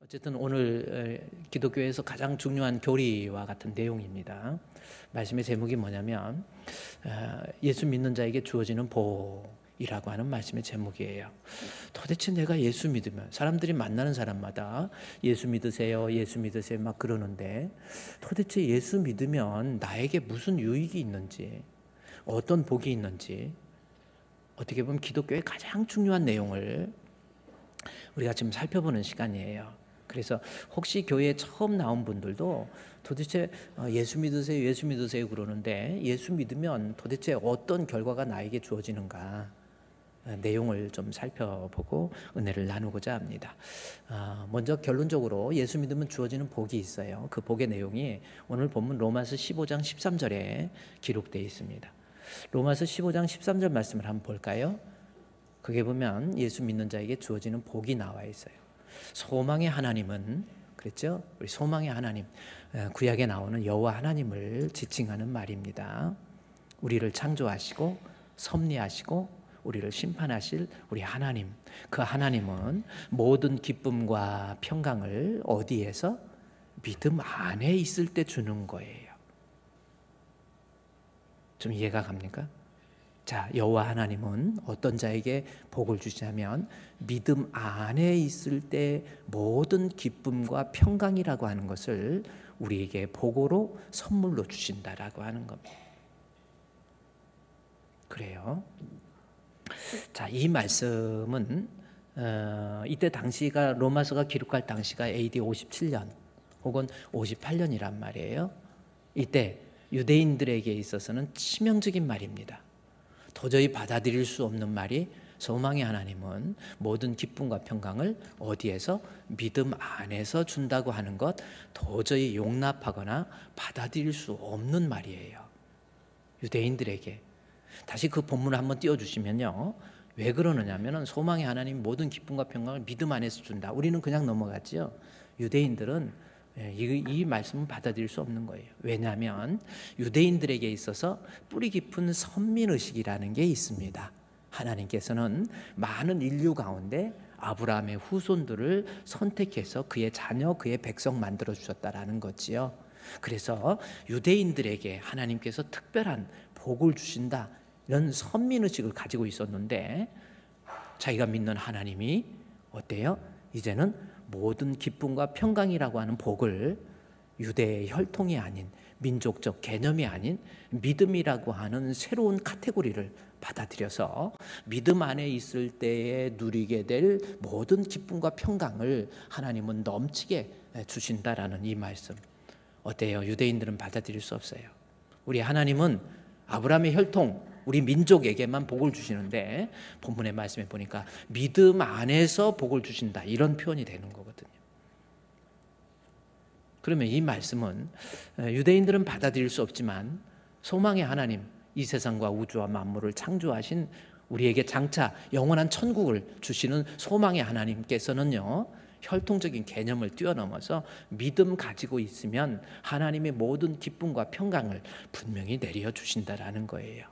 어쨌든 오늘 기독교에서 가장 중요한 교리와 같은 내용입니다. 말씀의 제목이 뭐냐면 예수 믿는 자에게 주어지는 복이라고 하는 말씀의 제목이에요. 도대체 내가 예수 믿으면, 사람들이 만나는 사람마다 예수 믿으세요, 예수 믿으세요 막 그러는데, 도대체 예수 믿으면 나에게 무슨 유익이 있는지, 어떤 복이 있는지, 어떻게 보면 기독교의 가장 중요한 내용을 우리가 지금 살펴보는 시간이에요. 그래서 혹시 교회에 처음 나온 분들도 도대체 예수 믿으세요, 예수 믿으세요 그러는데, 예수 믿으면 도대체 어떤 결과가 나에게 주어지는가, 내용을 좀 살펴보고 은혜를 나누고자 합니다. 먼저 결론적으로 예수 믿으면 주어지는 복이 있어요. 그 복의 내용이 오늘 본문 로마서 15장 13절에 기록되어 있습니다. 로마서 15장 13절 말씀을 한번 볼까요? 그게 보면 예수 믿는 자에게 주어지는 복이 나와 있어요. 소망의 하나님은, 그랬죠? 우리 소망의 하나님, 구약에 나오는 여호와 하나님을 지칭하는 말입니다. 우리를 창조하시고 섭리하시고 우리를 심판하실 우리 하나님, 그 하나님은 모든 기쁨과 평강을 어디에서? 믿음 안에 있을 때 주는 거예요. 좀 이해가 갑니까? 자, 여호와 하나님은 어떤 자에게 복을 주시냐면 믿음 안에 있을 때 모든 기쁨과 평강이라고 하는 것을 우리에게 복으로 선물로 주신다라고 하는 겁니다. 그래요. 자, 이 말씀은 이때 당시가, 로마서가 기록할 당시가 AD 57년 혹은 58년이란 말이에요. 이때 유대인들에게 있어서는 치명적인 말입니다. 도저히 받아들일 수 없는 말이, 소망의 하나님은 모든 기쁨과 평강을 어디에서? 믿음 안에서 준다고 하는 것, 도저히 용납하거나 받아들일 수 없는 말이에요. 유대인들에게. 다시 그 본문을 한번 띄워주시면요, 왜 그러느냐면 소망의 하나님 모든 기쁨과 평강을 믿음 안에서 준다. 우리는 그냥 넘어갔지요. 유대인들은 이 말씀은 받아들일 수 없는 거예요. 왜냐하면 유대인들에게 있어서 뿌리 깊은 선민의식이라는 게 있습니다. 하나님께서는 많은 인류 가운데 아브라함의 후손들을 선택해서 그의 자녀, 그의 백성 만들어 주셨다라는 거지요. 그래서 유대인들에게 하나님께서 특별한 복을 주신다, 이런 선민의식을 가지고 있었는데, 자기가 믿는 하나님이 어때요? 이제는 모든 기쁨과 평강이라고 하는 복을 유대의 혈통이 아닌, 민족적 개념이 아닌 믿음이라고 하는 새로운 카테고리를 받아들여서 믿음 안에 있을 때에 누리게 될 모든 기쁨과 평강을 하나님은 넘치게 주신다라는 이 말씀. 어때요? 유대인들은 받아들일 수 없어요. 우리 하나님은 아브라함의 혈통, 우리 민족에게만 복을 주시는데, 본문의 말씀에 보니까 믿음 안에서 복을 주신다, 이런 표현이 되는 거거든요. 그러면 이 말씀은 유대인들은 받아들일 수 없지만 소망의 하나님, 이 세상과 우주와 만물을 창조하신 우리에게 장차 영원한 천국을 주시는 소망의 하나님께서는요, 혈통적인 개념을 뛰어넘어서 믿음 가지고 있으면 하나님의 모든 기쁨과 평강을 분명히 내려주신다라는 거예요.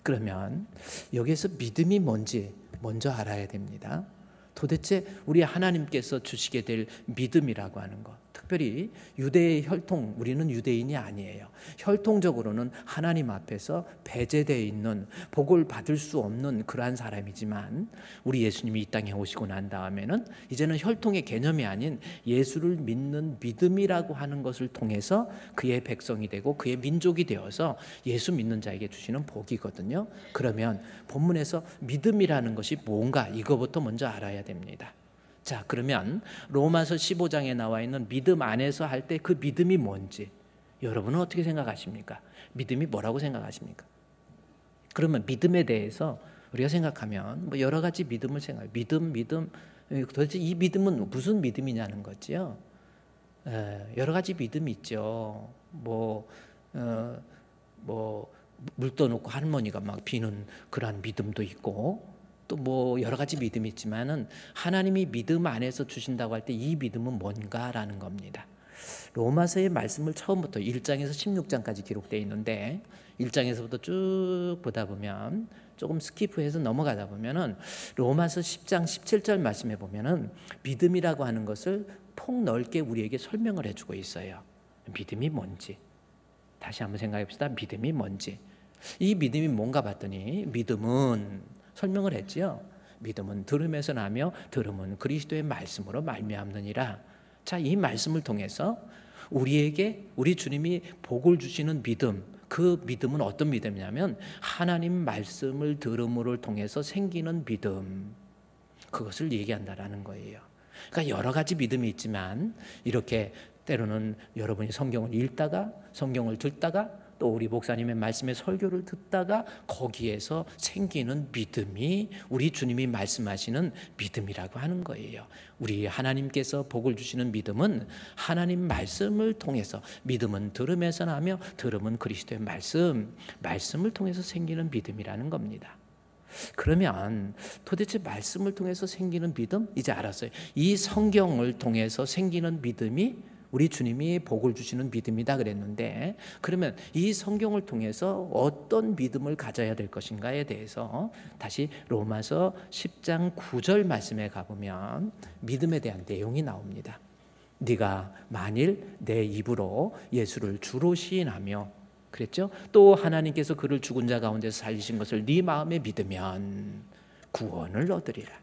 그러면 여기에서 믿음이 뭔지 먼저 알아야 됩니다. 도대체 우리 하나님께서 주시게 될 믿음이라고 하는 것, 특별히 유대의 혈통, 우리는 유대인이 아니에요. 혈통적으로는 하나님 앞에서 배제되어 있는, 복을 받을 수 없는 그러한 사람이지만, 우리 예수님이 이 땅에 오시고 난 다음에는 이제는 혈통의 개념이 아닌 예수를 믿는 믿음이라고 하는 것을 통해서 그의 백성이 되고 그의 민족이 되어서 예수 믿는 자에게 주시는 복이거든요. 그러면 본문에서 믿음이라는 것이 뭔가, 이거부터 먼저 알아야 됩니다. 자, 그러면 로마서 15장에 나와 있는 믿음 안에서 할 때 그 믿음이 뭔지 여러분은 어떻게 생각하십니까? 믿음이 뭐라고 생각하십니까? 그러면 믿음에 대해서 우리가 생각하면 뭐 여러 가지 믿음을 생각해요. 믿음, 도대체 이 믿음은 무슨 믿음이냐는 거지요. 여러 가지 믿음이 있죠. 물 떠놓고 할머니가 막 비는 그런 믿음도 있고, 또 뭐 여러 가지 믿음이 있지만은 하나님이 믿음 안에서 주신다고 할 때 이 믿음은 뭔가라는 겁니다. 로마서의 말씀을 처음부터 1장에서 16장까지 기록되어 있는데 1장에서부터 쭉 보다 보면 조금 스키프해서 넘어가다 보면은 로마서 10장 17절 말씀에 보면은 믿음이라고 하는 것을 폭넓게 우리에게 설명을 해주고 있어요. 믿음이 뭔지 다시 한번 생각해 봅시다. 믿음이 뭔지. 이 믿음이 뭔가 봤더니 믿음은 설명을 했지요. 믿음은 들음에서 나며 들음은 그리스도의 말씀으로 말미암느니라. 자, 이 말씀을 통해서 우리에게 우리 주님이 복을 주시는 믿음, 그 믿음은 어떤 믿음이냐면 하나님 말씀을 들음을 통해서 생기는 믿음, 그것을 얘기한다라는 거예요. 그러니까 여러 가지 믿음이 있지만 이렇게 때로는 여러분이 성경을 읽다가 성경을 듣다가 또 우리 목사님의 말씀의 설교를 듣다가 거기에서 생기는 믿음이 우리 주님이 말씀하시는 믿음이라고 하는 거예요. 우리 하나님께서 복을 주시는 믿음은 하나님 말씀을 통해서, 믿음은 들음에서 나며 들음은 그리스도의 말씀을 통해서 생기는 믿음이라는 겁니다. 그러면 도대체 말씀을 통해서 생기는 믿음? 이제 알았어요. 이 성경을 통해서 생기는 믿음이 우리 주님이 복을 주시는 믿음이다 그랬는데, 그러면 이 성경을 통해서 어떤 믿음을 가져야 될 것인가에 대해서 다시 로마서 10장 9절 말씀에 가보면 믿음에 대한 내용이 나옵니다. 네가 만일 내 입으로 예수를 주로 시인하며, 그랬죠? 또 하나님께서 그를 죽은 자 가운데서 살리신 것을 네 마음에 믿으면 구원을 얻으리라.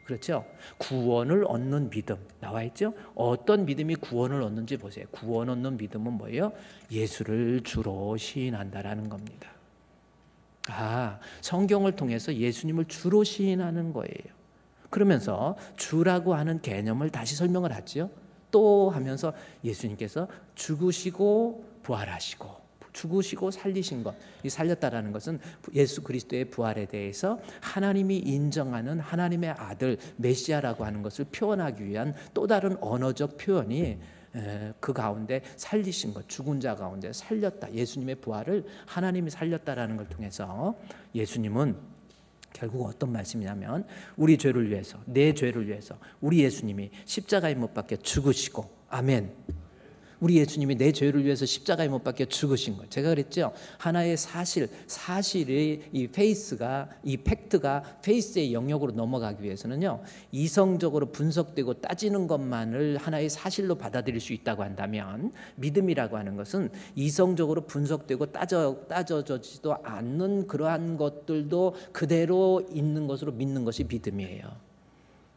그렇죠? 구원을 얻는 믿음 나와 있죠? 어떤 믿음이 구원을 얻는지 보세요. 구원 얻는 믿음은 뭐예요? 예수를 주로 시인한다라는 겁니다. 성경을 통해서 예수님을 주로 시인하는 거예요. 그러면서 주라고 하는 개념을 다시 설명을 하죠. 또 하면서 예수님께서 죽으시고 부활하시고, 죽으시고 살리신 것, 이 살렸다라는 것은 예수 그리스도의 부활에 대해서 하나님이 인정하는 하나님의 아들 메시아라고 하는 것을 표현하기 위한 또 다른 언어적 표현이 그 가운데 살리신 것, 죽은 자 가운데 살렸다, 예수님의 부활을 하나님이 살렸다라는 걸 통해서 예수님은 결국 어떤 말씀이냐면 우리 죄를 위해서, 내 죄를 위해서 우리 예수님이 십자가에 못 박혀 죽으시고, 아멘, 우리 예수님이 내 죄를 위해서 십자가에 못 박혀 죽으신 것. 제가 그랬죠. 하나의 사실의 이 페이스가, 이 팩트가 페이스의 영역으로 넘어가기 위해서는요, 이성적으로 분석되고 따지는 것만을 하나의 사실로 받아들일 수 있다고 한다면, 믿음이라고 하는 것은 이성적으로 분석되고 따져지도 않는 그러한 것들도 그대로 있는 것으로 믿는 것이 믿음이에요.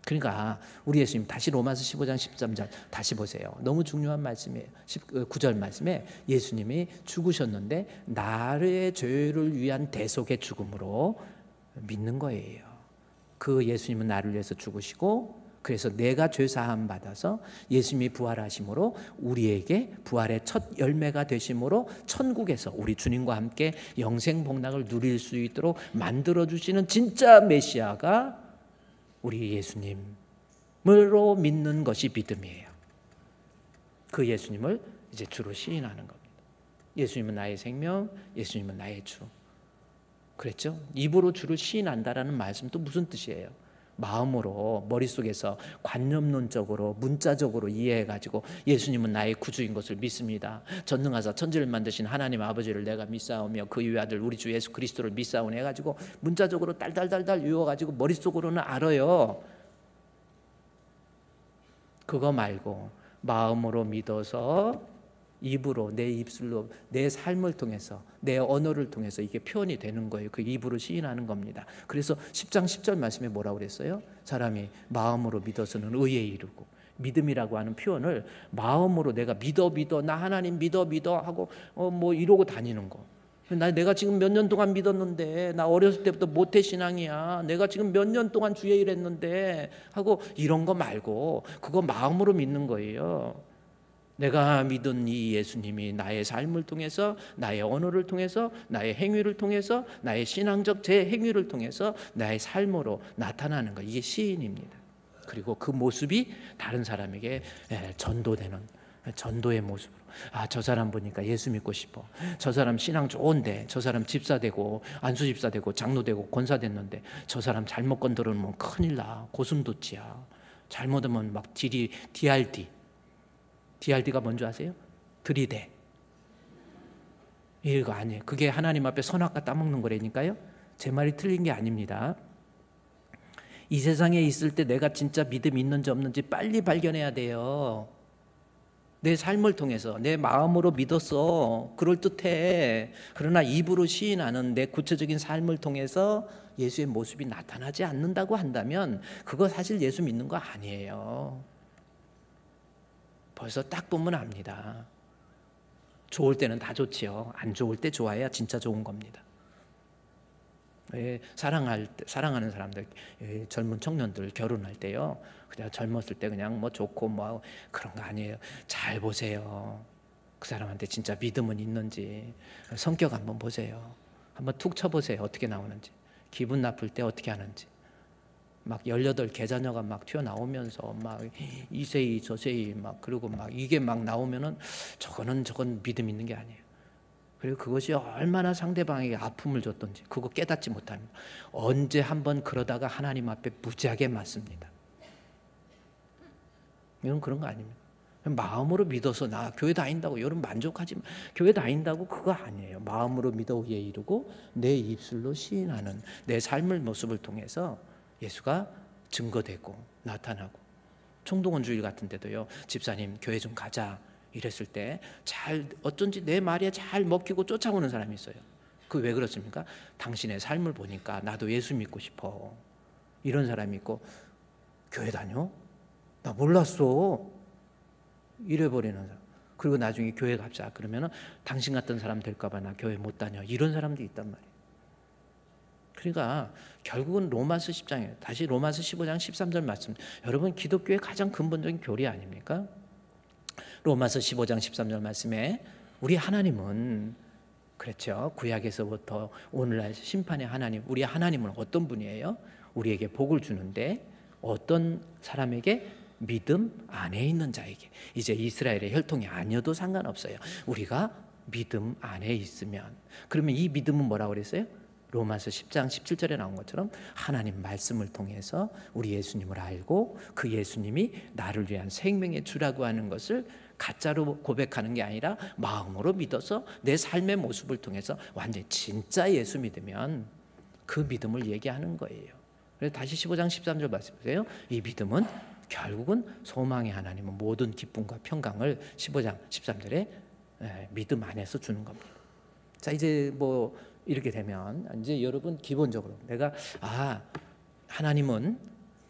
그러니까 우리 예수님, 다시 로마서 15장 13절 다시 보세요. 너무 중요한 말씀이에요. 9절 말씀에 예수님이 죽으셨는데 나의 죄를 위한 대속의 죽음으로 믿는 거예요. 그 예수님은 나를 위해서 죽으시고, 그래서 내가 죄 사함 받아서 예수님이 부활하심으로 우리에게 부활의 첫 열매가 되심으로 천국에서 우리 주님과 함께 영생 복락을 누릴 수 있도록 만들어 주시는 진짜 메시아가 우리 예수님으로 믿는 것이 믿음이에요. 그 예수님을 이제 주로 시인하는 겁니다. 예수님은 나의 생명, 예수님은 나의 주. 그랬죠? 입으로 주를 시인한다라는 말씀 또 무슨 뜻이에요? 마음으로, 머릿속에서 관념론적으로, 문자적으로 이해해가지고 예수님은 나의 구주인 것을 믿습니다. 전능하사 천지를 만드신 하나님 아버지를 내가 믿사오며 그 외아들 우리 주 예수 그리스도를 믿사오니 해가지고 문자적으로 달달달달 외워가지고 머릿속으로는 알아요. 그거 말고 마음으로 믿어서 입으로, 내 입술로, 내 삶을 통해서, 내 언어를 통해서 이게 표현이 되는 거예요. 그 입으로 시인하는 겁니다. 그래서 10장 10절 말씀에 뭐라고 그랬어요? 사람이 마음으로 믿어서는 의에 이르고, 믿음이라고 하는 표현을 마음으로 내가 믿어 나 하나님 믿어 하고 뭐 이러고 다니는 거. 내가 지금 몇 년 동안 믿었는데, 나 어렸을 때부터 모태신앙이야, 내가 지금 몇 년 동안 주의 일 했는데 하고 이런 거 말고 그거 마음으로 믿는 거예요. 내가 믿은 이 예수님이 나의 삶을 통해서, 나의 언어를 통해서, 나의 행위를 통해서, 나의 신앙적 제 행위를 통해서 나의 삶으로 나타나는 것, 이게 시인입니다. 그리고 그 모습이 다른 사람에게 전도되는, 전도의 모습으로, 저 사람 보니까 예수 믿고 싶어, 저 사람 신앙 좋은데, 저 사람 집사 되고 안수 집사 되고 장로 되고 권사 됐는데 저 사람 잘못 건드리면 큰일 나, 고슴도치야, 잘못하면 막 DRD DRD가 뭔지 아세요? 들이대. 이거 아니에요. 그게 하나님 앞에 선악과 따먹는 거라니까요. 제 말이 틀린 게 아닙니다. 이 세상에 있을 때 내가 진짜 믿음이 있는지 없는지 빨리 발견해야 돼요. 내 삶을 통해서 내 마음으로 믿었어. 그럴듯해. 그러나 입으로 시인하는 내 구체적인 삶을 통해서 예수의 모습이 나타나지 않는다고 한다면 그거 사실 예수 믿는 거 아니에요. 벌써 딱 보면 압니다. 좋을 때는 다 좋지요. 안 좋을 때 좋아야 진짜 좋은 겁니다. 사랑하는 사람들, 젊은 청년들 결혼할 때요, 그냥 젊었을 때 그냥 뭐 좋고 뭐 그런 거 아니에요. 잘 보세요. 그 사람한테 진짜 믿음은 있는지. 성격 한번 보세요. 한번 툭 쳐보세요. 어떻게 나오는지. 기분 나쁠 때 어떻게 하는지. 막 18 계자녀가 막 튀어나오면서 막 이세이 저세이 막 그러고 막 이게 막 나오면은 저건 믿음 있는 게 아니에요. 그리고 그것이 얼마나 상대방에게 아픔을 줬던지 그거 깨닫지 못합니다. 언제 한번 그러다가 하나님 앞에 무지하게 맞습니다. 이건 그런 거 아닙니다. 마음으로 믿어서 나 교회 다닌다고 여러분 만족하지 마. 교회 다닌다고 그거 아니에요. 마음으로 믿어 위에 이르고 내 입술로 시인하는 내 삶의 모습을 통해서 예수가 증거되고 나타나고. 총동원 주일 같은 데도요, 집사님 교회 좀 가자 이랬을 때 잘 어쩐지 내 말에 잘 먹히고 쫓아오는 사람이 있어요. 그 왜 그렇습니까? 당신의 삶을 보니까 나도 예수 믿고 싶어. 이런 사람이 있고, 교회 다녀? 나 몰랐어. 이래버리는 사람. 그리고 나중에 교회 갑자 그러면은 당신 같은 사람 될까봐 나 교회 못 다녀. 이런 사람도 있단 말이에요. 그러니까 결국은 로마서 10장이에요. 다시 로마서 15장 13절 말씀. 여러분 기독교의 가장 근본적인 교리 아닙니까? 로마서 15장 13절 말씀에 우리 하나님은 그렇죠. 구약에서부터 오늘날 심판의 하나님, 우리 하나님은 어떤 분이에요? 우리에게 복을 주는데 어떤 사람에게? 믿음 안에 있는 자에게. 이제 이스라엘의 혈통이 아니어도 상관없어요. 우리가 믿음 안에 있으면. 그러면 이 믿음은 뭐라고 그랬어요? 로마서 10장 17절에 나온 것처럼 하나님 말씀을 통해서 우리 예수님을 알고 그 예수님이 나를 위한 생명의 주라고 하는 것을 가짜로 고백하는 게 아니라 마음으로 믿어서 내 삶의 모습을 통해서 완전히 진짜 예수 믿으면 그 믿음을 얘기하는 거예요. 그래서 다시 15장 13절 말씀 보세요. 이 믿음은 결국은 소망의 하나님은 모든 기쁨과 평강을 15장 13절에 믿음 안에서 주는 겁니다. 자, 이제 뭐 이렇게 되면 이제 여러분 기본적으로 내가 하나님은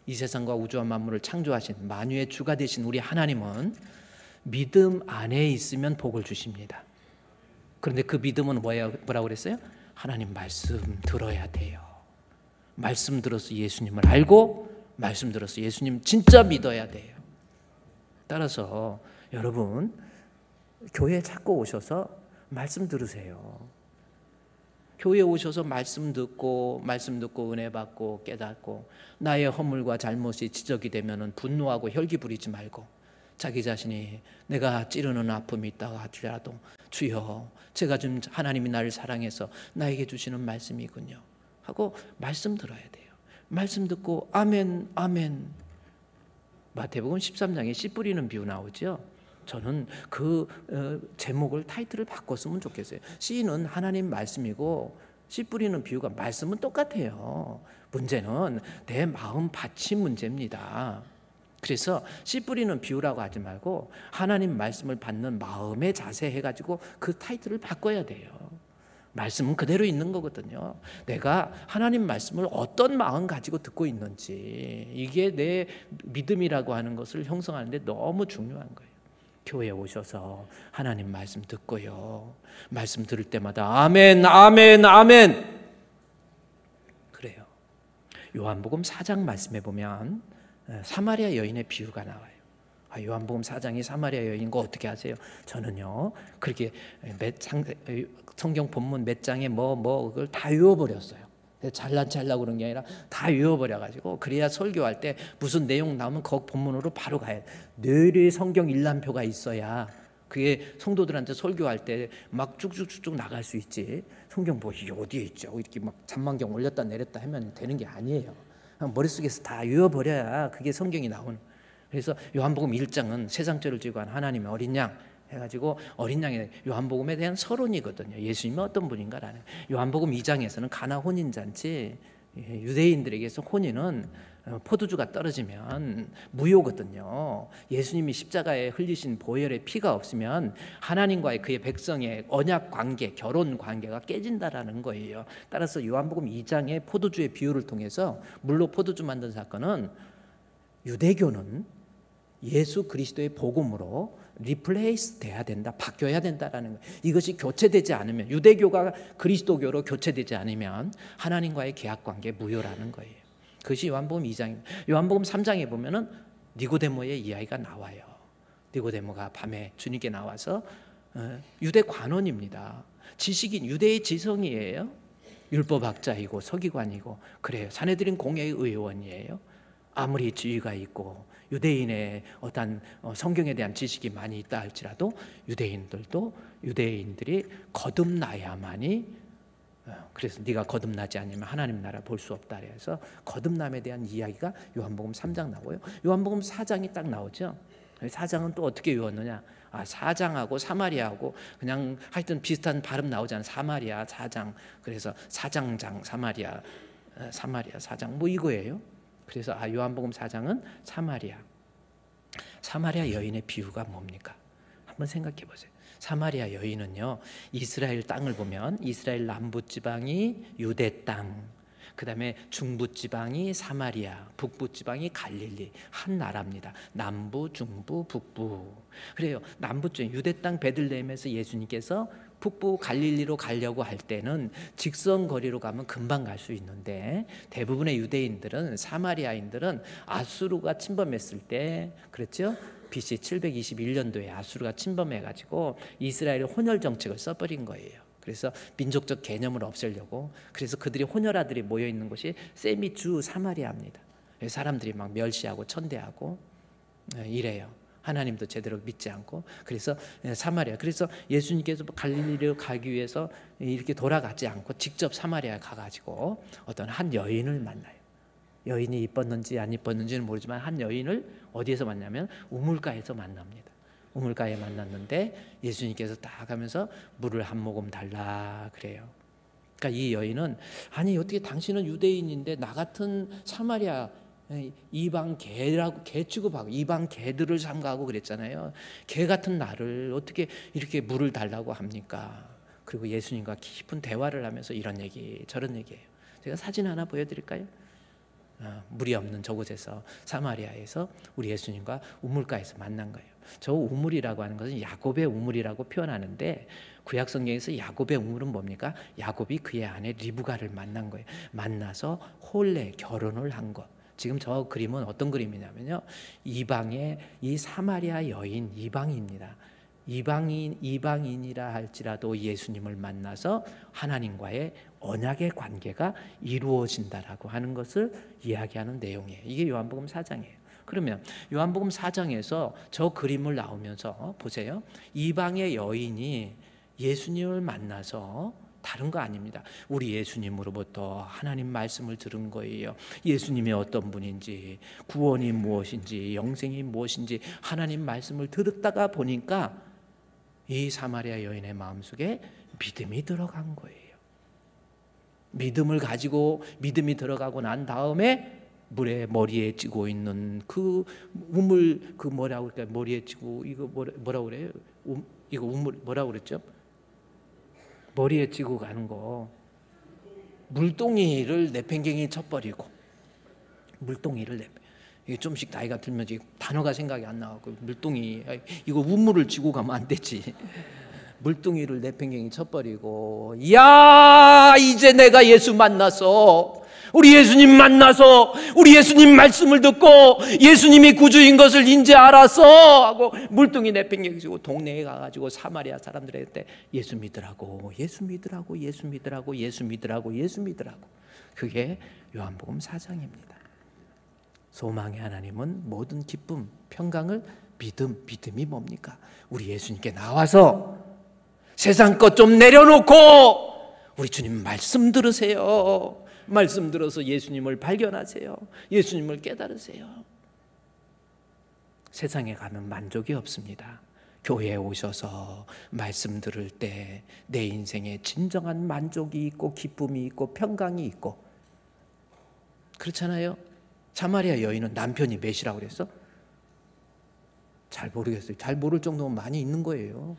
이 세상과 우주와 만물을 창조하신 만유의 주가 되신 우리 하나님은 믿음 안에 있으면 복을 주십니다. 그런데 그 믿음은 뭐라고 그랬어요? 하나님 말씀 들어야 돼요. 말씀 들어서 예수님을 알고 말씀 들어서 예수님 진짜 믿어야 돼요. 따라서 여러분 교회 자꾸 오셔서 말씀 들으세요. 교회에 오셔서 말씀 듣고 은혜 받고 깨닫고 나의 허물과 잘못이 지적이 되면 분노하고 혈기 부리지 말고 자기 자신이 내가 찌르는 아픔이 있다고 하더라도 주여 제가 좀 하나님이 나를 사랑해서 나에게 주시는 말씀이군요 하고 말씀 들어야 돼요. 말씀 듣고 아멘 아멘. 마태복음 13장에 씨 뿌리는 비유 나오죠. 저는 그 제목을 타이틀을 바꿨으면 좋겠어요. 씨는 하나님 말씀이고 씨 뿌리는 비유가 말씀은 똑같아요. 문제는 내 마음 밭이 문제입니다. 그래서 씨 뿌리는 비유라고 하지 말고 하나님 말씀을 받는 마음의 자세 해가지고 그 타이틀을 바꿔야 돼요. 말씀은 그대로 있는 거거든요. 내가 하나님 말씀을 어떤 마음 가지고 듣고 있는지 이게 내 믿음이라고 하는 것을 형성하는 데 너무 중요한 거예요. 교회에 오셔서 하나님 말씀 듣고요. 말씀 들을 때마다 아멘 아멘 아멘 그래요. 요한복음 4장 말씀에 보면 사마리아 여인의 비유가 나와요. 요한복음 4장이 사마리아 여인인 거 어떻게 아세요? 저는요 그렇게 성경 본문 몇 장에 그걸 다 외워버렸어요. 잘라고 그런 게 아니라 다 외워버려가지고 그래야 설교할 때 무슨 내용 나오면 그 본문으로 바로 가야 돼. 뇌리 성경 일람표가 있어야 그게 성도들한테 설교할 때 막 쭉쭉쭉 나갈 수 있지. 성경 뭐 이게 어디에 있죠? 이렇게 막 잠만경 올렸다 내렸다 하면 되는 게 아니에요. 머릿속에서 다 외워버려야 그게 성경이 나오는. 그래서 요한복음 1장은 세상 죄를 지고 한 하나님의 어린 양 해가지고 어린 양의 요한복음에 대한 서론이거든요. 예수님은 어떤 분인가라는. 요한복음 2장에서는 가나 혼인잔치, 유대인들에게서 혼인은 포도주가 떨어지면 무효거든요. 예수님이 십자가에 흘리신 보혈의 피가 없으면 하나님과의 그의 백성의 언약 관계, 결혼 관계가 깨진다라는 거예요. 따라서 요한복음 2장의 포도주의 비유를 통해서, 물로 포도주 만든 사건은 유대교는 예수 그리스도의 복음으로 리플레이스 돼야 된다, 바뀌어야 된다라는 거예요. 이것이 교체되지 않으면, 유대교가 그리스도교로 교체되지 않으면 하나님과의 계약 관계 무효라는 거예요. 그것이 요한복음 2장입니다. 요한복음 3장에 보면은 니고데모의 이야기가 나와요. 니고데모가 밤에 주님께 나와서 유대 관원입니다. 지식인, 유대의 지성이에요. 율법학자이고 서기관이고 그래요. 산헤드린 공회의 의원이에요. 아무리 지위가 있고 유대인의 어떤 성경에 대한 지식이 많이 있다 할지라도 유대인들이 거듭나야만이, 그래서 네가 거듭나지 않으면 하나님 나라 볼 수 없다 그래서 거듭남에 대한 이야기가 요한복음 3장 나오고요. 요한복음 4장이 딱 나오죠. 4장은 또 어떻게 외웠느냐, 4장하고 사마리아하고 그냥 하여튼 비슷한 발음 나오잖아요. 사마리아 4장, 그래서 사장장 사마리아 4장 뭐 이거예요. 그래서 요한복음 4장은 사마리아 여인의 비유가 뭡니까? 한번 생각해 보세요. 사마리아 여인은요, 이스라엘 땅을 보면 이스라엘 남부지방이 유대 땅, 그 다음에 중부지방이 사마리아, 북부지방이 갈릴리, 한 나라입니다. 남부, 중부, 북부. 그래요. 남부쪽 유대 땅 베들레헴에서 예수님께서 북부 갈릴리로 가려고 할 때는 직선 거리로 가면 금방 갈 수 있는데, 대부분의 유대인들은, 사마리아인들은 아수르가 침범했을 때, 그렇죠? BC 721년도에 아수르가 침범해가지고 이스라엘의 혼혈 정책을 써버린 거예요. 그래서 민족적 개념을 없애려고, 그래서 그들이 혼혈아들이 모여 있는 곳이 세미 주 사마리아입니다. 사람들이 막 멸시하고 천대하고 이래요. 하나님도 제대로 믿지 않고. 그래서 사마리아, 그래서 예수님께서 갈릴리로 가기 위해서 이렇게 돌아가지 않고 직접 사마리아에 가가지고 어떤 한 여인을 만나요. 여인이 이뻤는지 안 이뻤는지는 모르지만 한 여인을 어디에서 만나면 우물가에서 만납니다. 우물가에 만났는데 예수님께서 딱 가면서 물을 한 모금 달라 그래요. 그러니까 이 여인은, 아니 어떻게 당신은 유대인인데 나 같은 사마리아 이방 개라고, 개 취급하고 이방 개들을 삼가하고 그랬잖아요. 개 같은 나를 어떻게 이렇게 물을 달라고 합니까? 그리고 예수님과 깊은 대화를 하면서 이런 얘기 저런 얘기예요. 제가 사진 하나 보여드릴까요? 물이 없는 저곳에서, 사마리아에서 우리 예수님과 우물가에서 만난 거예요. 저 우물이라고 하는 것은 야곱의 우물이라고 표현하는데, 구약 성경에서 야곱의 우물은 뭡니까? 야곱이 그의 아내 리브가를 만난 거예요. 만나서 혼례, 결혼을 한 것. 지금 저 그림은 어떤 그림이냐면요, 이방의 이 사마리아 여인, 이방인입니다. 이방인이라 할지라도 예수님을 만나서 하나님과의 언약의 관계가 이루어진다라고 하는 것을 이야기하는 내용이에요. 이게 요한복음 4장이에요. 그러면 요한복음 4장에서 저 그림을 나오면서 보세요. 이방의 여인이 예수님을 만나서 다른 거 아닙니다. 우리 예수님으로부터 하나님 말씀을 들은 거예요. 예수님이 어떤 분인지, 구원이 무엇인지, 영생이 무엇인지 하나님 말씀을 들었다가 보니까 이 사마리아 여인의 마음속에 믿음이 들어간 거예요. 믿음을 가지고, 믿음이 들어가고 난 다음에 물에 머리에 찌고 있는 그 우물, 그 뭐라고 그럴까요? 머리에 찌고, 이거 뭐라고 그래요? 이거 우물 뭐라고 그랬죠? 머리에 찌고 가는 거, 물동이를 내팽개니 쳐버리고, 물동이를 이게 좀씩 나이가 들면 단어가 생각이 안 나고, 물동이, 이거 우물을 쥐고 가면 안 되지. 물동이를 내팽개니 쳐버리고, 야 이제 내가 예수 만나서, 우리 예수님 만나서 우리 예수님 말씀을 듣고 예수님이 구주인 것을 이제 알아서 하고 물동이 내팽개니 치고 동네에 가가지고 사마리아 사람들한테 예수 믿으라고, 예수 믿으라고, 예수 믿으라고, 예수 믿으라고, 예수 믿으라고. 그게 요한복음 4장입니다. 소망의 하나님은 모든 기쁨, 평강을 믿음이 뭡니까? 우리 예수님께 나와서 세상 것 좀 내려놓고 우리 주님 말씀 들으세요. 말씀 들어서 예수님을 발견하세요. 예수님을 깨달으세요. 세상에 가면 만족이 없습니다. 교회에 오셔서 말씀 들을 때 내 인생에 진정한 만족이 있고 기쁨이 있고 평강이 있고, 그렇잖아요. 사마리아 여인은 남편이 몇이라고 그랬어? 잘 모르겠어요. 잘 모를 정도면 많이 있는 거예요.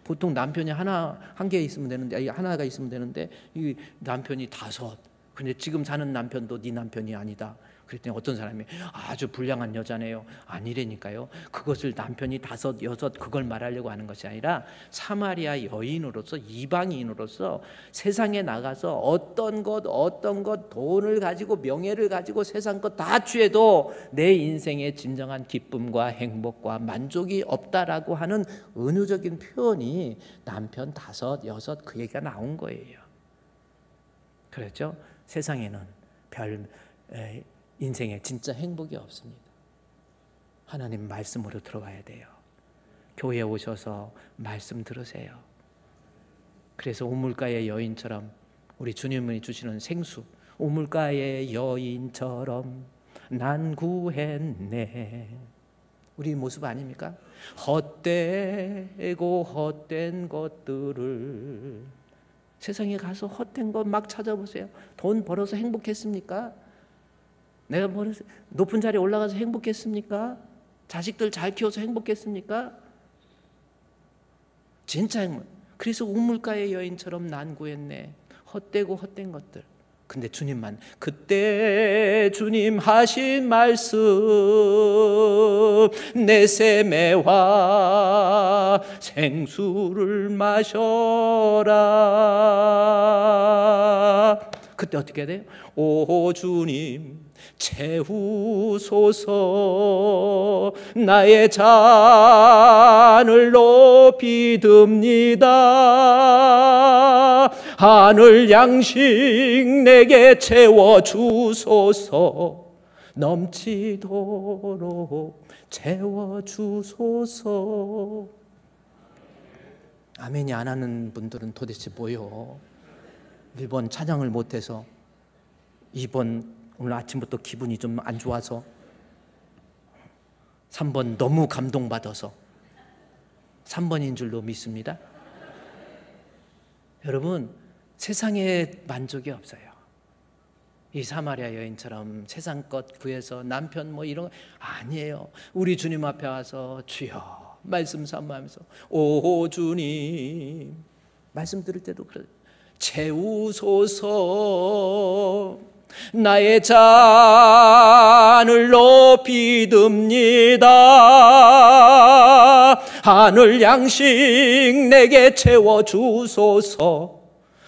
보통 남편이 한 개 있으면 되는데, 하나가 있으면 되는데, 이 남편이 5. 근데 지금 사는 남편도 네 남편이 아니다. 그랬더니 어떤 사람이 아주 불량한 여자네요. 아니라니까요. 그것을 남편이 5, 6 그걸 말하려고 하는 것이 아니라 사마리아 여인으로서, 이방인으로서 세상에 나가서 어떤 것 돈을 가지고 명예를 가지고 세상 것 다 취해도 내 인생에 진정한 기쁨과 행복과 만족이 없다라고 하는 은유적인 표현이 남편 5, 6 그 얘기가 나온 거예요. 그렇죠? 세상에는 인생에 진짜 행복이 없습니다. 하나님 말씀으로 들어가야 돼요. 교회에 오셔서 말씀 들으세요. 그래서 우물가의 여인처럼 우리 주님이 주시는 생수, 우물가의 여인처럼 난 구했네. 우리 모습 아닙니까? 헛되고 헛된 것들을, 세상에 가서 헛된 것 막 찾아보세요. 돈 벌어서 행복했습니까? 내가 높은 자리에 올라가서 행복했습니까? 자식들 잘 키워서 행복했습니까? 진짜 행복. 그래서 우물가의 여인처럼 난 구했네. 헛되고 헛된 것들. 근데 주님만, 그때 주님 하신 말씀, 내 샘에와 생수를 마셔라. 그때 어떻게 해야 돼요? 오 주님 채우소서, 나의 잔을 높이 듭니다. 하늘 양식 내게 채워주소서, 넘치도록 채워주소서. 아멘이 안 하는 분들은 도대체 뭐요? 1번 찬양을 못해서, 2번 오늘 아침부터 기분이 좀 안 좋아서, 3번 너무 감동받아서, 3번인 줄로 믿습니다. 여러분, 세상에 만족이 없어요. 이 사마리아 여인처럼 세상 것 구해서 남편 뭐 이런 거 아니에요. 우리 주님 앞에 와서 주여 말씀 삼으면서 오 주님, 말씀 들을 때도 그래, 채우소서, 나의 잔을 높이 듭니다. 하늘 양식 내게 채워주소서,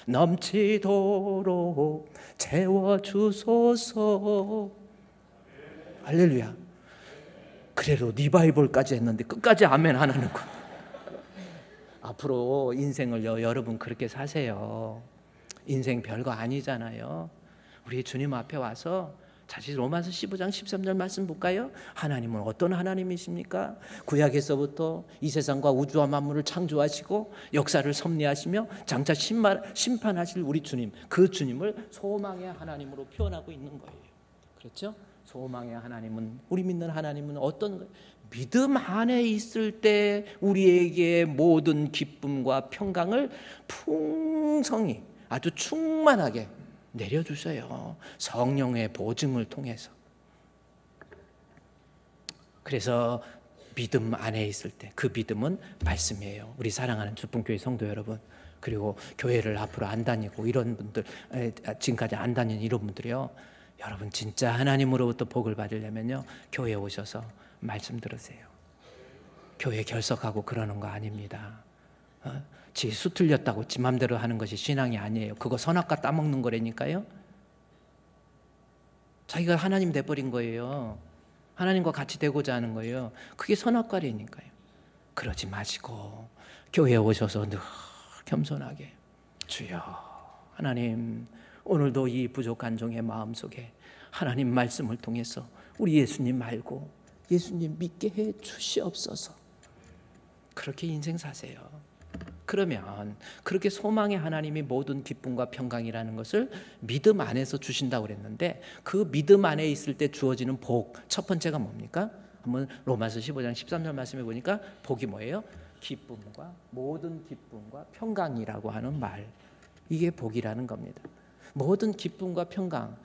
넘치도록 채워주소서. 할렐루야. 그래도 리바이벌까지 했는데 끝까지 아멘 안 하는 거. 앞으로 인생을 여러분 그렇게 사세요. 인생 별거 아니잖아요. 우리 주님 앞에 와서 다시 로마서 15장 13절 말씀 볼까요? 하나님은 어떤 하나님이십니까? 구약에서부터 이 세상과 우주와 만물을 창조하시고 역사를 섭리하시며 장차 심판하실 우리 주님, 그 주님을 소망의 하나님으로 표현하고 있는 거예요. 그렇죠? 소망의 하나님은, 우리 믿는 하나님은 어떤 거예요? 믿음 안에 있을 때 우리에게 모든 기쁨과 평강을 풍성히 아주 충만하게 내려주셔요. 성령의 보증을 통해서. 그래서 믿음 안에 있을 때 그 믿음은 말씀이에요. 우리 사랑하는 주풍교회 성도 여러분, 그리고 교회를 앞으로 안 다니고 이런 분들, 지금까지 안 다니는 이런 분들이요, 여러분 진짜 하나님으로부터 복을 받으려면요, 교회에 오셔서 말씀 들으세요. 교회 결석하고 그러는 거 아닙니다. 지 수틀렸다고 지 맘대로 하는 것이 신앙이 아니에요. 그거 선악과 따먹는 거라니까요. 자기가 하나님 돼버린 거예요. 하나님과 같이 되고자 하는 거예요. 그게 선악과라니까요. 그러지 마시고 교회에 오셔서 늘 겸손하게, 주여 하나님, 오늘도 이 부족한 종의 마음속에 하나님 말씀을 통해서 우리 예수님 알고 예수님 믿게 해 주시옵소서. 그렇게 인생 사세요. 그러면 그렇게 소망의 하나님이 모든 기쁨과 평강이라는 것을 믿음 안에서 주신다고 그랬는데, 그 믿음 안에 있을 때 주어지는 복, 첫 번째가 뭡니까? 그러면 로마서 15장 13절 말씀해 보니까 복이 뭐예요? 기쁨과 모든 기쁨과 평강이라고 하는 말, 이게 복이라는 겁니다. 모든 기쁨과 평강.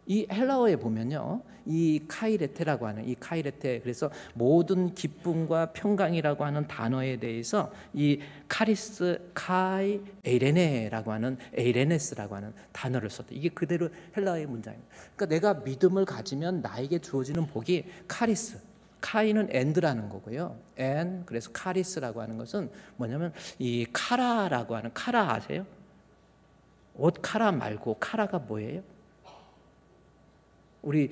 이 헬라어에 보면요, 이 카이레테라고 하는 이 카이레테, 그래서 모든 기쁨과 평강이라고 하는 단어에 대해서 이 카리스 카이 에이레네라고 하는 에이레네스라고 하는 단어를 썼다. 이게 그대로 헬라어의 문장입니다. 그러니까 내가 믿음을 가지면 나에게 주어지는 복이 카리스, 카이는 엔드라는 거고요. 엔, 그래서 카리스라고 하는 것은 뭐냐면 이 카라라고 하는, 카라 아세요? 옷 카라 말고 카라가 뭐예요? 우리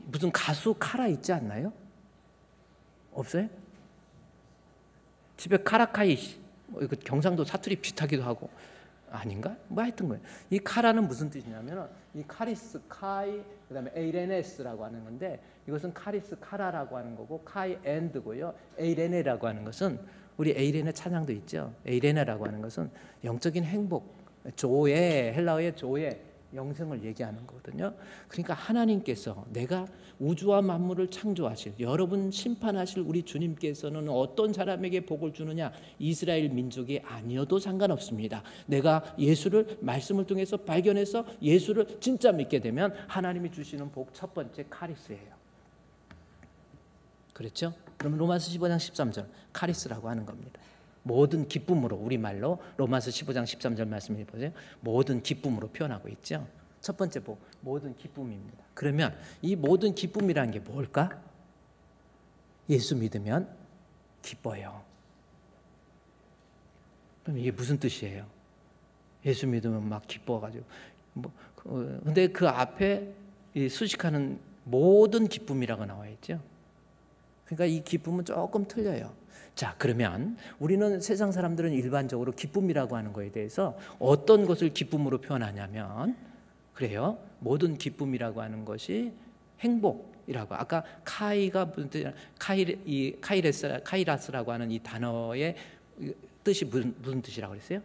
무슨 가수 카라 있지 않나요? 없어요? 집에 카라카이, 경상도 사투리 비슷하기도 하고, 아닌가? 뭐 하여튼 거예요. 이 카라는 무슨 뜻이냐면 이 카리스 카이, 그다음에 에이레네스라고 하는 건데, 이것은 카리스 카라라고 하는 거고 카이 엔드고요. 에이레네라고 하는 것은, 우리 에이레네 찬양도 있죠. 에이레네라고 하는 것은 영적인 행복, 조에, 헬라어의 조에 영생을 얘기하는 거거든요. 그러니까 하나님께서, 내가 우주와 만물을 창조하실, 여러분 심판하실 우리 주님께서는 어떤 사람에게 복을 주느냐? 이스라엘 민족이 아니어도 상관없습니다. 내가 예수를 말씀을 통해서 발견해서 예수를 진짜 믿게 되면 하나님이 주시는 복 첫 번째 카리스예요. 그렇죠? 그럼 로마서 15장 13절 카리스라고 하는 겁니다. 모든 기쁨으로, 우리말로 로마서 15장 13절 말씀해 보세요. 모든 기쁨으로 표현하고 있죠. 첫 번째 복, 모든 기쁨입니다. 그러면 이 모든 기쁨이라는 게 뭘까? 예수 믿으면 기뻐요. 그럼 이게 무슨 뜻이에요? 예수 믿으면 막 기뻐가지고, 근데 그 앞에 수식하는 모든 기쁨이라고 나와 있죠. 그러니까 이 기쁨은 조금 틀려요. 자, 그러면 우리는, 세상 사람들은 일반적으로 기쁨이라고 하는 거에 대해서 어떤 것을 기쁨으로 표현하냐면, 그래요, 모든 기쁨이라고 하는 것이 행복이라고. 아까 카이가 무슨 뜻이냐, 카이라스라고 하는 이 단어의 뜻이 무슨 뜻이라고 그랬어요?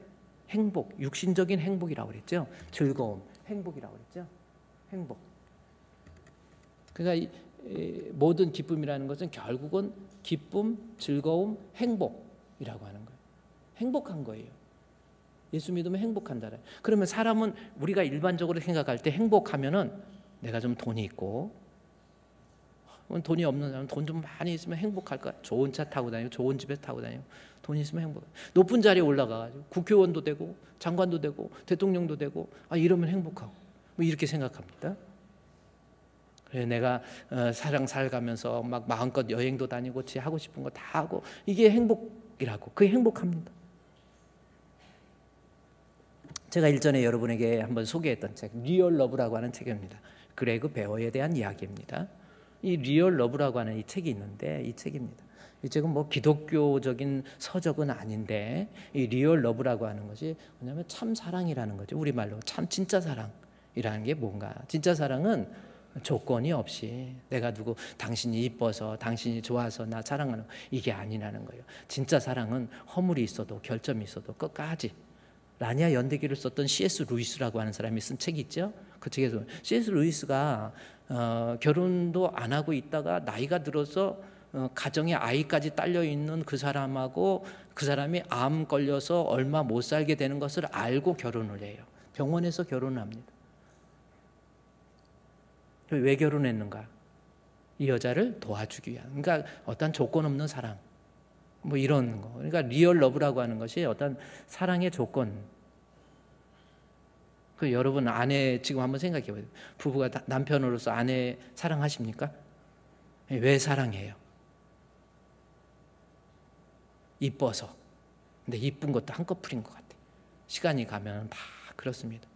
행복, 육신적인 행복이라고 그랬죠. 즐거움, 행복이라고 그랬죠. 행복. 그러니까 모든 기쁨이라는 것은 결국은 기쁨, 즐거움, 행복이라고 하는 거예요. 행복한 거예요. 예수 믿으면 행복한다. 그러면 사람은, 우리가 일반적으로 생각할 때 행복하면은 내가 좀 돈이 있고, 돈이 없는 사람은 돈 좀 많이 있으면 행복할까? 좋은 차 타고 다니고 좋은 집에 타고 다니고 돈 있으면 행복해. 높은 자리에 올라가가지고 국회의원도 되고 장관도 되고 대통령도 되고, 이러면 행복하고, 뭐 이렇게 생각합니다. 그래서 내가 사랑 살가면서 막 마음껏 여행도 다니고 지 하고 싶은 거 다 하고, 이게 행복이라고. 그게 행복합니다. 제가 일전에 여러분에게 한번 소개했던 책, 리얼 러브라고 하는 책입니다. 그레그 베어에 대한 이야기입니다. 이 리얼 러브라고 하는 이 책이 있는데, 이 책입니다. 이 책은 뭐 기독교적인 서적은 아닌데, 이 리얼 러브라고 하는 것이 뭐냐면 참 사랑이라는 거죠. 우리말로 참 진짜 사랑이라는 게 뭔가. 진짜 사랑은 조건이 없이, 내가 누구 당신이 이뻐서, 당신이 좋아서 나 사랑하는, 이게 아니라는 거예요. 진짜 사랑은 허물이 있어도, 결점이 있어도 끝까지. 라니아 연대기를 썼던 C.S. 루이스라고 하는 사람이 쓴 책이 있죠. 그 책에서 C.S. 루이스가 결혼도 안 하고 있다가 나이가 들어서 가정에 아이까지 딸려 있는 그 사람하고, 그 사람이 암 걸려서 얼마 못 살게 되는 것을 알고 결혼을 해요. 병원에서 결혼을 합니다. 왜 결혼했는가? 이 여자를 도와주기 위한. 그러니까 어떤 조건 없는 사랑, 뭐 이런 거. 그러니까 리얼 러브라고 하는 것이 어떤 사랑의 조건. 그 여러분 아내 지금 한번 생각해 보세요. 부부가 남편으로서 아내 사랑하십니까? 왜 사랑해요? 이뻐서. 근데 이쁜 것도 한꺼풀인 것 같아요. 시간이 가면 다 그렇습니다.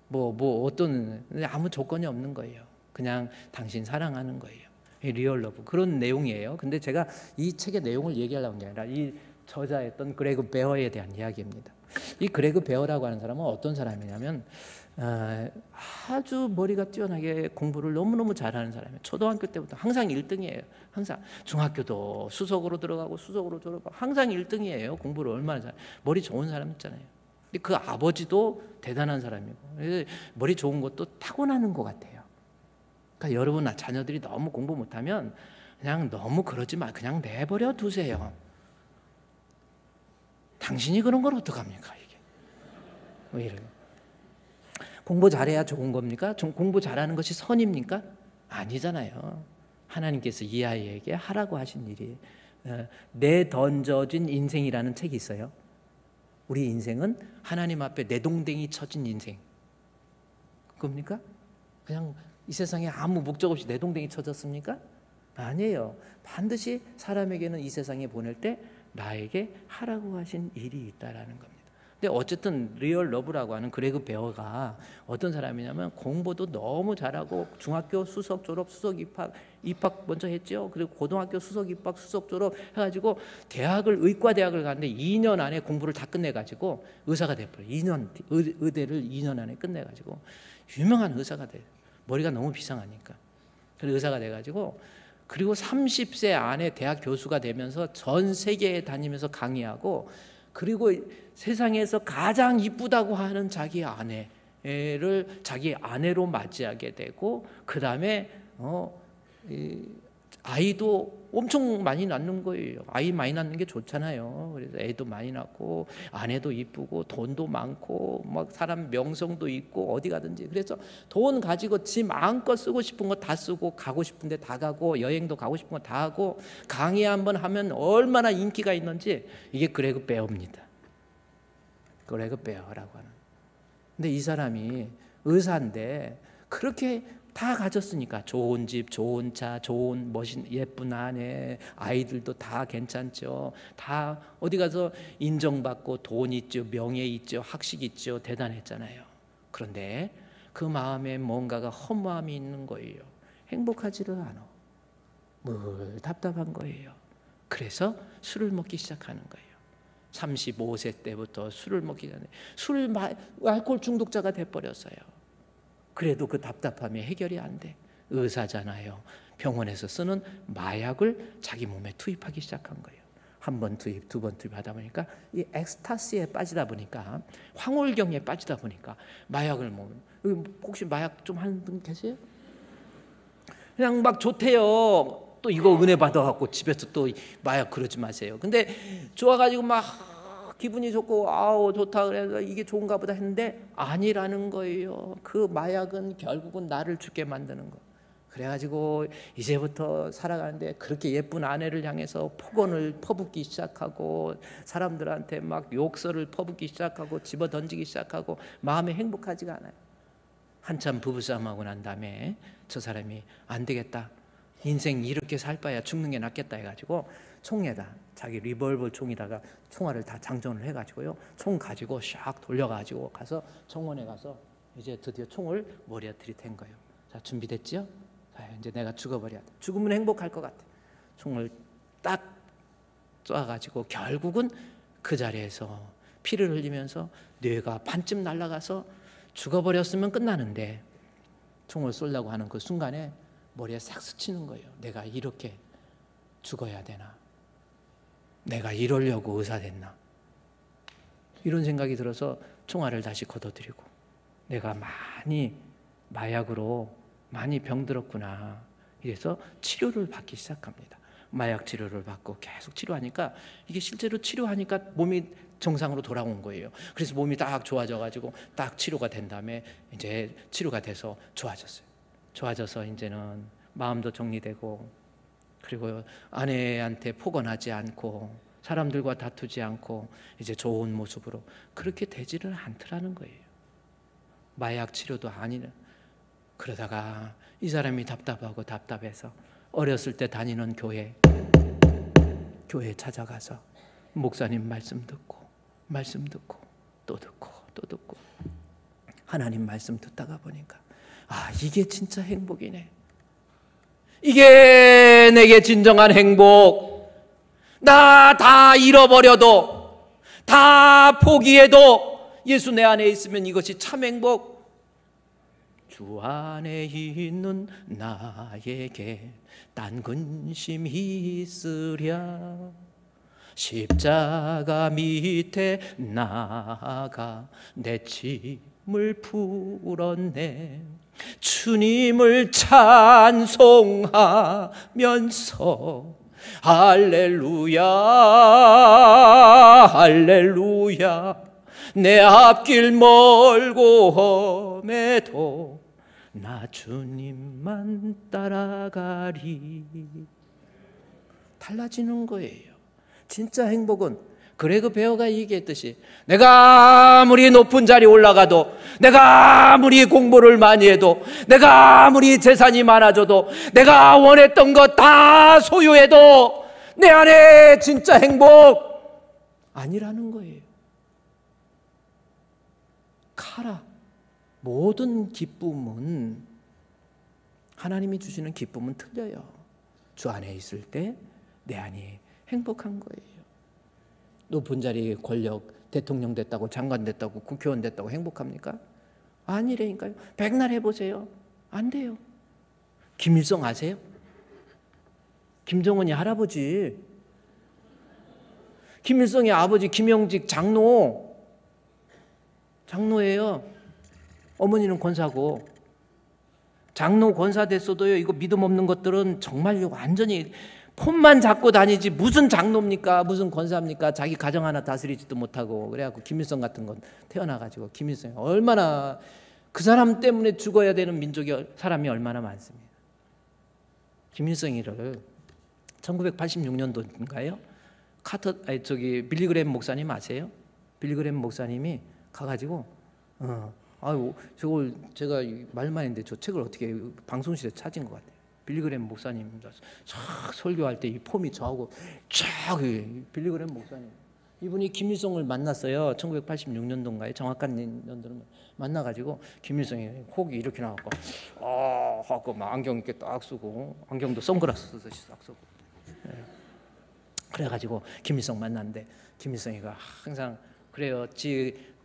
어떤, 아무 조건이 없는 거예요. 그냥 당신 사랑하는 거예요. 리얼 러브, 그런 내용이에요. 근데 제가 이 책의 내용을 얘기하려고 한 게 아니라 이 저자였던 그레그 베어에 대한 이야기입니다. 이 그레그 베어라고 하는 사람은 어떤 사람이냐면 아주 머리가 뛰어나게 공부를 너무너무 잘하는 사람이에요. 초등학교 때부터 항상 1등이에요. 항상 중학교도 수석으로 들어가고 수석으로 졸업하고 항상 1등이에요. 공부를 얼마나 잘. 머리 좋은 사람 있잖아요. 근데 그 아버지도 대단한 사람이고, 머리 좋은 것도 타고나는 것 같아요. 그러니까 여러분 자녀들이 너무 공부 못하면 그냥 너무 그러지 마. 그냥 내버려 두세요. 당신이 그런 걸 어떡합니까 이게? 왜 이래요? 공부 잘해야 좋은 겁니까? 공부 잘하는 것이 선입니까? 아니잖아요. 하나님께서 이 아이에게 하라고 하신 일이 내던져진 인생이라는 책이 있어요. 우리 인생은 하나님 앞에 내동댕이 쳐진 인생. 그겁니까? 그냥 이 세상에 아무 목적 없이 내동댕이 쳐졌습니까? 아니에요. 반드시 사람에게는 이 세상에 보낼 때 나에게 하라고 하신 일이 있다라는 겁니다. 근데 어쨌든 리얼 러브라고 하는 그레그 베어가 어떤 사람이냐면 공부도 너무 잘하고 중학교 수석 졸업, 수석 입학 먼저 했죠. 그리고 고등학교 수석 입학, 수석 졸업 해가지고 의과 대학을 갔는데 2년 안에 공부를 다 끝내가지고 의사가 돼버려요. 2년 의대를 2년 안에 끝내가지고 유명한 의사가 돼요. 머리가 너무 비상하니까. 그래서 의사가 돼가지고 그리고 30세 안에 대학 교수가 되면서 전 세계에 다니면서 강의하고 그리고 세상에서 가장 이쁘다고 하는 자기 아내를 자기 아내로 맞이하게 되고 그 다음에 아이도 엄청 많이 낳는 거예요. 아이 많이 낳는 게 좋잖아요. 그래서 애도 많이 낳고 아내도 이쁘고 돈도 많고 막 사람 명성도 있고 어디 가든지. 그래서 돈 가지고 지 마음껏 쓰고 싶은 거 다 쓰고 가고 싶은 데 다 가고 여행도 가고 싶은 거 다 하고 강의 한번 하면 얼마나 인기가 있는지. 이게 그레그 베어입니다. 그레그 베어라고 하는. 근데 이 사람이 의사인데 그렇게 다 가졌으니까 좋은 집, 좋은 차, 좋은 예쁜 아내, 아이들도 다 괜찮죠. 다 어디 가서 인정받고 돈 있죠, 명예 있죠, 학식 있죠. 대단했잖아요. 그런데 그 마음에 뭔가가 허무함이 있는 거예요. 행복하지를 않아. 뭘 답답한 거예요. 그래서 술을 먹기 시작하는 거예요. 35세 때부터 술을 먹기 전에 알코올 중독자가 돼버렸어요. 그래도 그 답답함이 해결이 안 돼. 의사잖아요. 병원에서 쓰는 마약을 자기 몸에 투입하기 시작한 거예요. 한 번 투입, 두 번 투입하다 보니까 이 엑스타시에 빠지다 보니까 황홀경에 빠지다 보니까 마약을 혹시 마약 좀 하는 분 계세요? 그냥 막 좋대요. 또 이거 은혜 받아갖고 집에서 또 마약 그러지 마세요. 근데 좋아가지고 막 기분이 좋고 아우 좋다 그래서 이게 좋은가 보다 했는데 아니라는 거예요. 그 마약은 결국은 나를 죽게 만드는 거. 그래가지고 이제부터 살아가는데 그렇게 예쁜 아내를 향해서 폭언을 퍼붓기 시작하고 사람들한테 막 욕설을 퍼붓기 시작하고 집어 던지기 시작하고 마음이 행복하지가 않아요. 한참 부부싸움하고 난 다음에 저 사람이 안 되겠다. 인생 이렇게 살 바야 죽는 게 낫겠다 해가지고 총에다 자기 리볼버 총에다가 총알을 다 장전을 해가지고요. 총 가지고 샥 돌려가지고 가서 청원에 가서 이제 드디어 총을 머리에 들이댄 거예요. 자, 준비됐죠? 자, 이제 내가 죽어버려야 돼. 죽으면 행복할 것 같아. 총을 딱 쏴가지고 결국은 그 자리에서 피를 흘리면서 뇌가 반쯤 날아가서 죽어버렸으면 끝나는데 총을 쏘려고 하는 그 순간에 머리에 싹 스치는 거예요. 내가 이렇게 죽어야 되나? 내가 이러려고 의사 됐나? 이런 생각이 들어서 총알을 다시 걷어들이고 내가 많이 마약으로 많이 병들었구나. 이래서 치료를 받기 시작합니다. 마약 치료를 받고 계속 치료하니까 이게 실제로 치료하니까 몸이 정상으로 돌아온 거예요. 그래서 몸이 딱 좋아져가지고 딱 치료가 된 다음에 이제 치료가 돼서 좋아졌어요. 좋아져서 이제는 마음도 정리되고 그리고 아내한테 폭언하지 않고 사람들과 다투지 않고 이제 좋은 모습으로 그렇게 되지를 않더라는 거예요. 마약 치료도 아니는. 그러다가 이 사람이 답답하고 답답해서 어렸을 때 다니는 교회 찾아가서 목사님 말씀 듣고 또 듣고 하나님 말씀 듣다가 보니까 아, 이게 진짜 행복이네. 이게 내게 진정한 행복. 나 다 잃어버려도 다 포기해도 예수 내 안에 있으면 이것이 참 행복. 주 안에 있는 나에게 딴 근심이 있으랴. 십자가 밑에 나가 내 짐을 풀었네. 주님을 찬송하면서 할렐루야 할렐루야 내 앞길 멀고 험해도 나 주님만 따라가리. 달라지는 거예요. 진짜 행복은 그레그 베어가 얘기했듯이 내가 아무리 높은 자리에 올라가도, 내가 아무리 공부를 많이 해도, 내가 아무리 재산이 많아져도, 내가 원했던 것 다 소유해도 내 안에 진짜 행복 아니라는 거예요. 카라, 모든 기쁨은, 하나님이 주시는 기쁨은 틀려요. 주 안에 있을 때 내 안이 행복한 거예요. 높은 자리, 권력, 대통령 됐다고, 장관 됐다고, 국회의원 됐다고 행복합니까? 아니라니까요. 백날 해보세요. 안 돼요. 김일성 아세요? 김정은이 할아버지, 김일성의 아버지 김영직 장로예요. 어머니는 권사고. 장로 권사 됐어도요, 이거 믿음 없는 것들은 정말 완전히 폰만 잡고 다니지 무슨 장로입니까? 무슨 권사입니까? 자기 가정 하나 다스리지도 못하고. 그래갖고 김일성 같은 건 태어나가지고, 김일성이 얼마나, 그 사람 때문에 죽어야 되는 사람이 얼마나 많습니다. 김일성이를 1986년도인가요? 빌리그램 목사님 아세요? 빌리그램 목사님이 가가지고 저걸 제가 말만 했는데 저 책을 어떻게 방송실에 찾은 것 같아요. 빌리그램 목사님 쫙 설교할 때 이 폼이 저하고 쫙, 빌리그램 목사님 이분이 김일성을 만났어요. 1986년도인가요? 정확한 연도는 만나가지고 김일성이 혹이 이렇게 나왔고 하고 막 안경 이렇게 딱 쓰고, 안경도 선글라스 쓰듯이 딱 쓰고, 그래가지고 김일성 만났는데, 김일성이가 항상 그래요.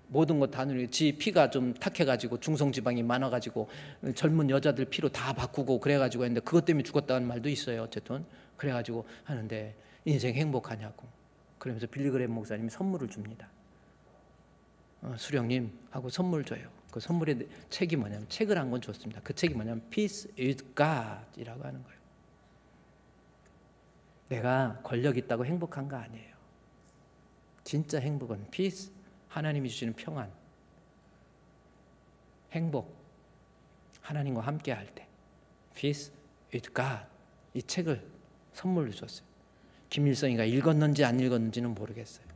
모든 것 다 누리고, 지 피가 좀 탁해가지고 중성지방이 많아가지고 젊은 여자들 피로 다 바꾸고 그래가지고 했는데, 그것 때문에 죽었다는 말도 있어요. 어쨌든 그래가지고 하는데 인생 행복하냐고. 그러면서 빌리그램 목사님이 선물을 줍니다. 수령님 하고 선물 줘요. 그 선물의 책이 뭐냐면, 책을 한 권 줬습니다. 그 책이 뭐냐면 Peace with God 이라고 하는 거예요. 내가 권력 있다고 행복한 거 아니에요. 진짜 행복은 peace, 하나님이 주시는 평안, 행복, 하나님과 함께 할 때, Peace with God, 이 책을 선물로 줬어요. 김일성이가 읽었는지 안 읽었는지는 모르겠어요.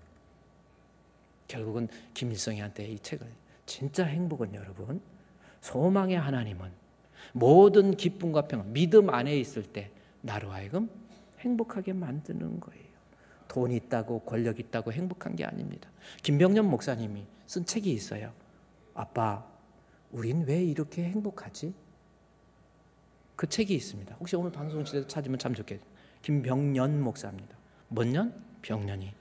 결국은 김일성이한테 이 책을, 진짜 행복은 여러분, 소망의 하나님은 모든 기쁨과 평안, 믿음 안에 있을 때 나로 하여금 행복하게 만드는 거예요. 돈 있다고, 권력 있다고 행복한 게 아닙니다. 김병년 목사님이 쓴 책이 있어요. 아빠, 우린 왜 이렇게 행복하지? 그 책이 있습니다. 혹시 오늘 방송실에서 찾으면 참 좋겠어요. 김병년 목사입니다. 뭔 년? 병년이.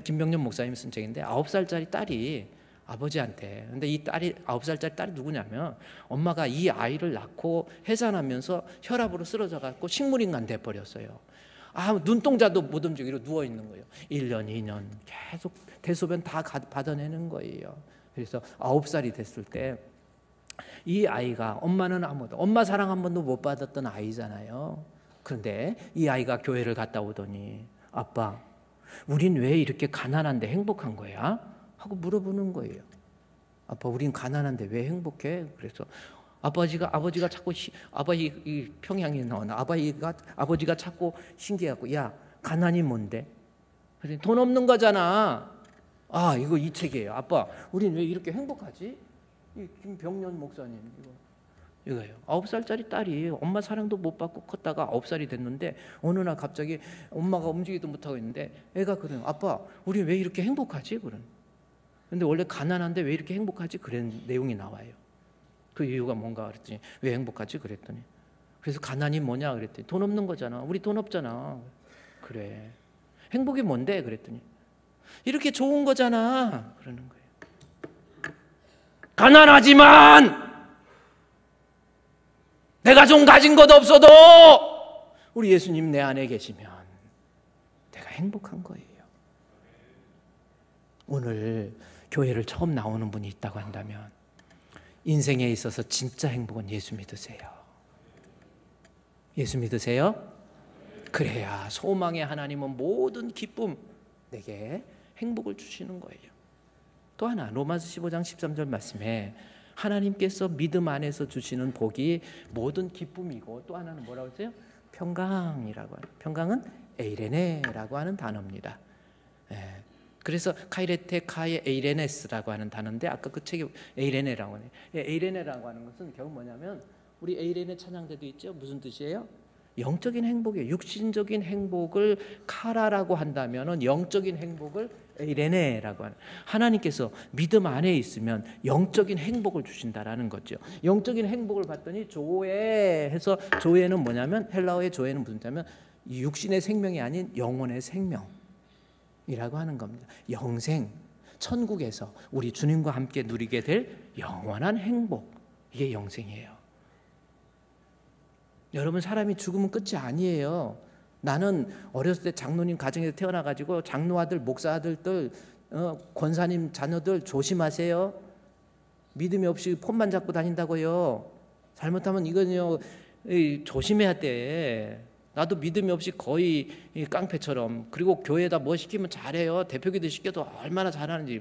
김병년 목사님이 쓴 책인데, 9살짜리 딸이 아버지한테, 근데 이 딸이 9살짜리 딸이 누구냐면, 엄마가 이 아이를 낳고 해산하면서 혈압으로 쓰러져갖고 식물인간 돼버렸어요. 눈동자도 못 움직이고 이러고 누워있는 거예요. 1년, 2년 계속 대소변 다 받아내는 거예요. 그래서 9살이 됐을 때 이 아이가, 엄마는 엄마 사랑 한 번도 못 받았던 아이잖아요. 그런데 이 아이가 교회를 갔다 오더니, 아빠, 우린 왜 이렇게 가난한데 행복한 거야? 하고 물어보는 거예요. 아빠, 우린 가난한데 왜 행복해? 그래서 아버지가 자꾸 이 평양에 나오는 아버지가 자꾸 신기하고, 야, 가난이 뭔데? 그래서 돈 없는 거잖아. 이거 이 책이에요. 아빠, 우린 왜 이렇게 행복하지? 이 김병년 목사님 이거예요. 9살짜리 딸이 엄마 사랑도 못 받고 컸다가 9살이 됐는데, 어느 날 갑자기 엄마가 움직이지도 못하고 있는데 애가 그래요. 아빠, 우리 왜 이렇게 행복하지? 근데 원래 가난한데 왜 이렇게 행복하지? 그런 내용이 나와요. 그 이유가 뭔가 그랬더니, 왜 행복하지? 그랬더니, 그래서 가난이 뭐냐? 그랬더니, 돈 없는 거잖아. 우리 돈 없잖아. 그래. 행복이 뭔데? 그랬더니, 이렇게 좋은 거잖아. 그러는 거예요. 가난하지만 내가 좀 가진 것 없어도 우리 예수님 내 안에 계시면 내가 행복한 거예요. 오늘 교회를 처음 나오는 분이 있다고 한다면, 인생에 있어서 진짜 행복은 예수 믿으세요. 예수 믿으세요? 그래야 소망의 하나님은 모든 기쁨, 내게 행복을 주시는 거예요. 또 하나, 로마서 15장 13절 말씀에 하나님께서 믿음 안에서 주시는 복이 모든 기쁨이고, 또 하나는 뭐라고 했어요? 평강이라고 해요. 평강은 에이레네라고 하는 단어입니다. 그래서 카이레테 카에 에이레네스라고 하는 단어인데, 아까 그 책에 에이레네라고 하네요. 에이레네라고 하는 것은 결국 뭐냐면, 우리 에이레네 찬양대도 있죠. 무슨 뜻이에요? 영적인 행복이에요. 육신적인 행복을 카라라고 한다면은 영적인 행복을 에이레네라고 하는, 하나님께서 믿음 안에 있으면 영적인 행복을 주신다라는 거죠. 영적인 행복을 받더니 조에 해서, 조에는 뭐냐면, 헬라어의 조에는 무슨 뜻이냐면 육신의 생명이 아닌 영혼의 생명이라고 하는 겁니다. 영생, 천국에서 우리 주님과 함께 누리게 될 영원한 행복, 이게 영생이에요. 여러분, 사람이 죽으면 끝이 아니에요. 나는 어렸을 때 장로님 가정에서 태어나가지고 장로 아들, 목사 아들들, 권사님 자녀들 조심하세요. 믿음이 없이 폰만 잡고 다닌다고요. 잘못하면 이건요, 조심해야 돼. 나도 믿음이 없이 거의 깡패처럼, 그리고 교회에다 뭐 시키면 잘해요. 대표기도 시켜도 얼마나 잘하는지.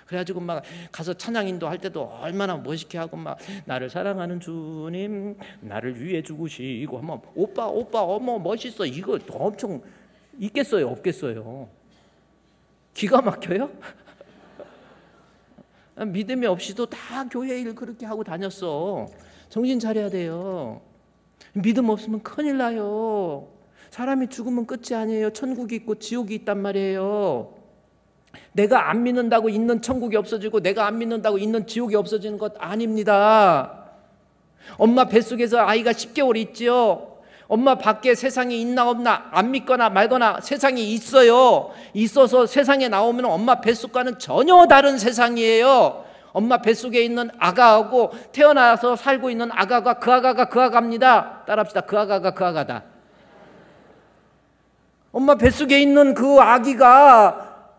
그래가지고 막 가서 찬양인도 할 때도 얼마나 멋있게 하고, 막 나를 사랑하는 주님, 나를 위해 죽으시고 하면 오빠 어머 멋있어. 이거 엄청 있겠어요, 없겠어요? 기가 막혀요? 믿음이 없이도 다 교회 일 그렇게 하고 다녔어. 정신 차려야 돼요. 믿음 없으면 큰일 나요. 사람이 죽으면 끝이 아니에요. 천국이 있고 지옥이 있단 말이에요. 내가 안 믿는다고 있는 천국이 없어지고, 내가 안 믿는다고 있는 지옥이 없어지는 것 아닙니다. 엄마 뱃속에서 아이가 10개월 있죠. 엄마 밖에 세상에 있나 없나, 안 믿거나 말거나 세상이 있어요. 있어서 세상에 나오면 엄마 뱃속과는 전혀 다른 세상이에요. 엄마 뱃속에 있는 아가하고 태어나서 살고 있는 아가가 그 아가입니다. 따라합시다. 그 아가가 그 아가다. 엄마 뱃속에 있는 그 아기가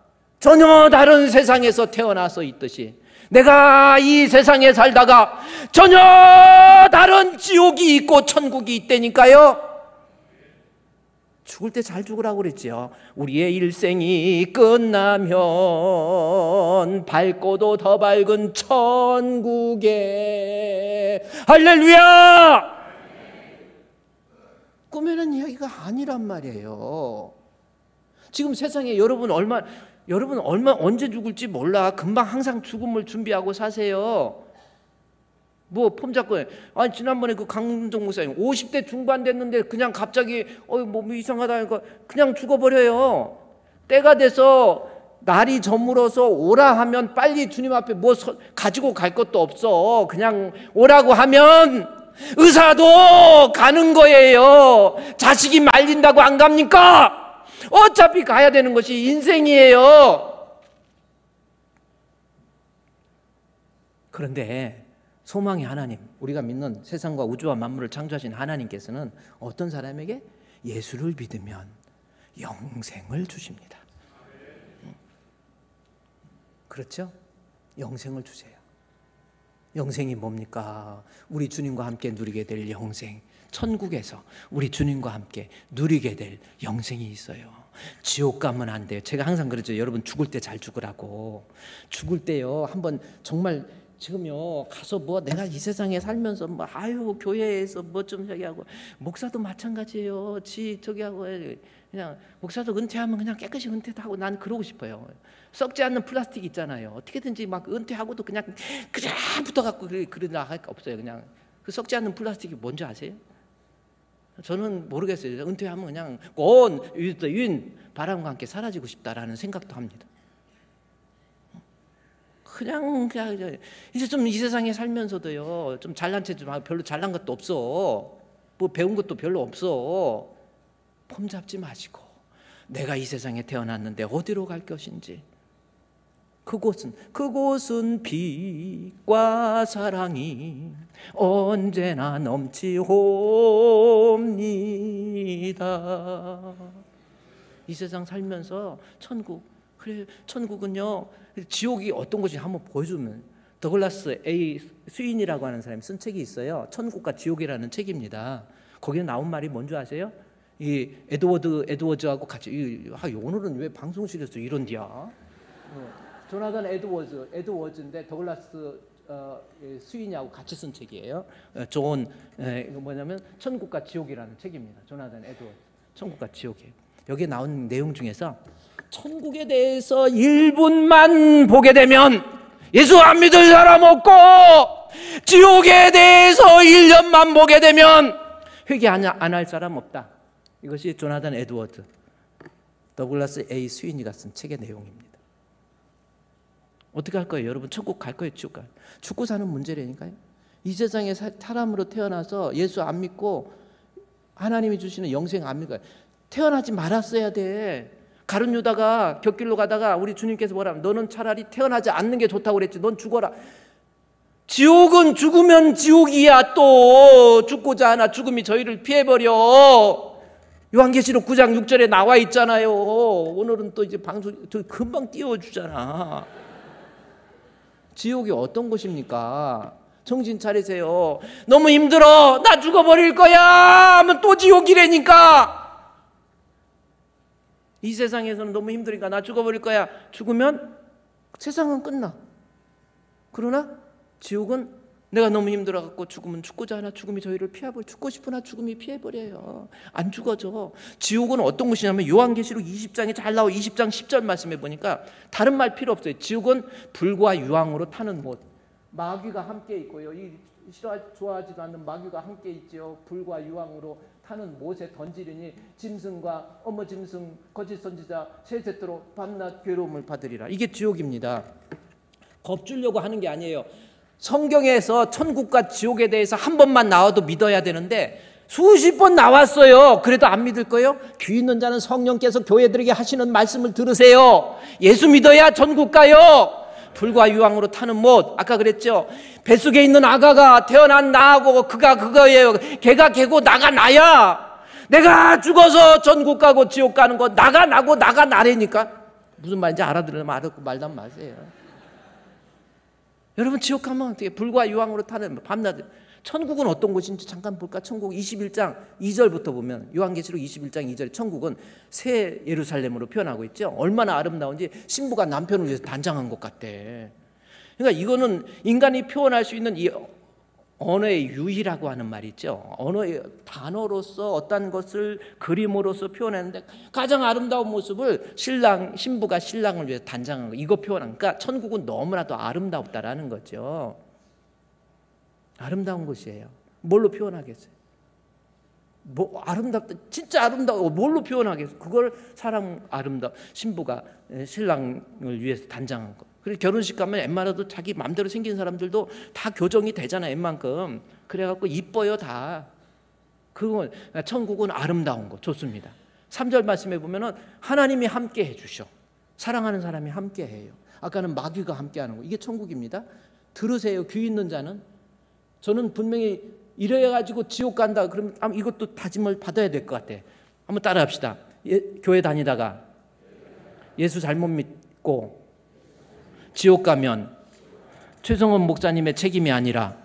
전혀 다른 세상에서 태어나서 있듯이, 내가 이 세상에 살다가 전혀 다른 지옥이 있고 천국이 있다니까요. 죽을 때 잘 죽으라고 그랬죠. 우리의 일생이 끝나면 밝고도 더 밝은 천국에, 할렐루야! 꿈에는 이야기가 아니란 말이에요. 지금 세상에 여러분 언제 죽을지 몰라. 금방 항상 죽음을 준비하고 사세요. 뭐 폼 잡고, 아니 지난번에 그 강문종 목사님 50대 중반 됐는데 그냥 갑자기 뭐 이상하다니까 그냥 죽어버려요. 때가 돼서 날이 저물어서 오라 하면 빨리 주님 앞에 뭐 가지고 갈 것도 없어. 그냥 오라고 하면 의사도 가는 거예요. 자식이 말린다고 안 갑니까? 어차피 가야 되는 것이 인생이에요. 그런데 소망의 하나님, 우리가 믿는 세상과 우주와 만물을 창조하신 하나님께서는 어떤 사람에게 예수를 믿으면 영생을 주십니다. 그렇죠? 영생을 주세요. 영생이 뭡니까? 우리 주님과 함께 누리게 될 영생, 천국에서 우리 주님과 함께 누리게 될 영생이 있어요. 지옥 가면 안 돼요. 제가 항상 그러죠. 여러분, 죽을 때 잘 죽으라고. 죽을 때요, 한번 정말 지금요 가서 뭐 내가 이 세상에 살면서 뭐 아유 교회에서 뭐 좀 저기 하고, 목사도 마찬가지예요. 저기 하고 그냥 목사도 은퇴하면 그냥 깨끗이 은퇴도 하고, 난 그러고 싶어요. 썩지 않는 플라스틱 있잖아요. 어떻게든지 막 은퇴하고도 그냥 붙어갖고 그러나 할 거 없어요. 그냥 그 썩지 않는 플라스틱이 뭔지 아세요? 저는 모르겠어요. 은퇴하면 그냥 온 윤 바람과 함께 사라지고 싶다라는 생각도 합니다. 그냥 이제 좀 이 세상에 살면서도요, 좀 잘난 체 좀 하고, 별로 잘난 것도 없어. 뭐 배운 것도 별로 없어. 폼 잡지 마시고, 내가 이 세상에 태어났는데 어디로 갈 것인지, 그곳은 빛과 사랑이 언제나 넘치옵니다. 이 세상 살면서 천국, 그래 천국은요, 지옥이 어떤 곳인지 한번 보여주면, 더글라스 A 스윈이라고 하는 사람이 쓴 책이 있어요. 천국과 지옥이라는 책입니다. 거기에 나온 말이 뭔지 아세요? 이 에드워즈하고 같이 오늘은 왜 방송실에서 이런디야? 조나단 에드워즈인데 더글라스 스윈이하고 같이 쓴 책이에요. 좋은 뭐냐면 천국과 지옥이라는 책입니다. 조나단 에드워즈. 천국과 지옥이에요. 여기에 나온 내용 중에서 천국에 대해서 1분만 보게 되면 예수 안 믿을 사람 없고, 지옥에 대해서 1년만 보게 되면 회개 안 할 사람 없다. 이것이 조나단 에드워드, 더글라스 A 스윈이가 쓴 책의 내용입니다. 어떻게 할 거예요? 여러분 천국 갈 거예요? 지옥 가요? 죽고 사는 문제라니까요. 이 세상에 사람으로 태어나서 예수 안 믿고 하나님이 주시는 영생 안 믿어요. 태어나지 말았어야 돼. 가룟 유다가 곁길로 가다가 우리 주님께서 뭐라면 너는 차라리 태어나지 않는 게 좋다고 그랬지. 넌 죽어라. 지옥은 죽으면 지옥이야. 또 죽고자 하나 죽음이 저희를 피해버려. 요한계시록 9장 6절에 나와 있잖아요. 오늘은 또 이제 방송 금방 띄워주잖아. 지옥이 어떤 곳입니까? 정신 차리세요. 너무 힘들어. 나 죽어버릴 거야 하면 또 지옥이라니까. 이 세상에서는 너무 힘드니까 나 죽어버릴 거야. 죽으면 세상은 끝나. 그러나 지옥은 내가 너무 힘들어갖고 죽으면 죽고자 하나 죽음이 저희를 피해버려. 죽고 싶으나 죽음이 피해버려요. 안 죽어져. 지옥은 어떤 곳이냐면 요한계시록 20장에 잘 나와. 20장 10절 말씀해 보니까 다른 말 필요 없어요. 지옥은 불과 유황으로 타는 곳. 마귀가 함께 있고요. 좋아하지도 않는 마귀가 함께 있죠. 불과 유황으로 타는 못에 던지리니 짐승과 어머 짐승 거짓 선지자 세세토로 밤낮 괴로움을 받으리라. 이게 지옥입니다. 겁주려고 하는 게 아니에요. 성경에서 천국과 지옥에 대해서 한 번만 나와도 믿어야 되는데 수십 번 나왔어요. 그래도 안 믿을 거예요? 귀 있는 자는 성령께서 교회들에게 하시는 말씀을 들으세요. 예수 믿어야 천국 가요. 불과 유황으로 타는 못. 아까 그랬죠. 뱃속에 있는 아가가 태어난 나하고 그가 그거예요. 걔가 걔고 나가 나야. 내가 죽어서 전국 가고 지옥 가는 거 나가 나고 나가 나래니까. 무슨 말인지 알아들으면 알았고 말단 마세요. 여러분 지옥 가면 어떻게 불과 유황으로 타는 밤낮. 천국은 어떤 곳인지 잠깐 볼까? 천국 21장 2절부터 보면 요한계시록 21장 2절 천국은 새 예루살렘으로 표현하고 있죠. 얼마나 아름다운지 신부가 남편을 위해서 단장한 것 같대. 그러니까 이거는 인간이 표현할 수 있는 이 언어의 유희라고 하는 말이 있죠. 언어의 단어로서 어떤 것을 그림으로서 표현하는데 가장 아름다운 모습을 신부가 신랑을 위해서 단장한 거. 이거 표현하니까 천국은 너무나도 아름답다라는 거죠. 아름다운 곳이에요. 뭘로 표현하겠어요? 뭐 아름답다, 진짜 아름다워. 뭘로 표현하겠어요? 그걸 신부가 신랑을 위해서 단장한 거. 그리고 결혼식 가면 웬만해도 자기 마음대로 생긴 사람들도 다 교정이 되잖아요. 웬만큼. 그래갖고 이뻐요 다. 그건 천국은 아름다운 거 좋습니다. 3절 말씀해 보면은 하나님이 함께 해주셔. 사랑하는 사람이 함께 해요. 아까는 마귀가 함께 하는 거. 이게 천국입니다. 들으세요. 귀 있는 자는. 저는 분명히 이래가지고 지옥 간다. 그러면 이것도 다짐을 받아야 될 것 같아. 한번 따라합시다. 교회 다니다가 예수 잘못 믿고 지옥 가면 최성원 목사님의 책임이 아니라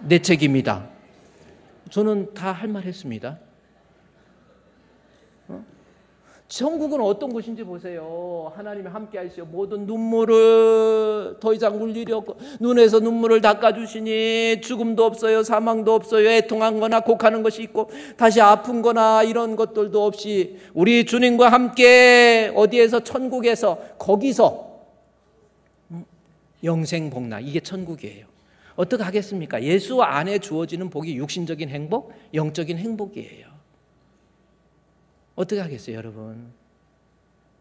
내 책임이다. 저는 다 할 말 했습니다. 천국은 어떤 곳인지 보세요. 하나님이 함께 하시오. 모든 눈물을 더 이상 울 일이 없고 눈에서 눈물을 닦아주시니 죽음도 없어요. 사망도 없어요. 애통한 거나 곡하는 것이 있고 다시 아픈 거나 이런 것들도 없이 우리 주님과 함께 어디에서 천국에서 거기서 영생복락. 이게 천국이에요. 어떻게 하겠습니까? 예수 안에 주어지는 복이 육신적인 행복, 영적인 행복이에요. 어떻게 하겠어요, 여러분?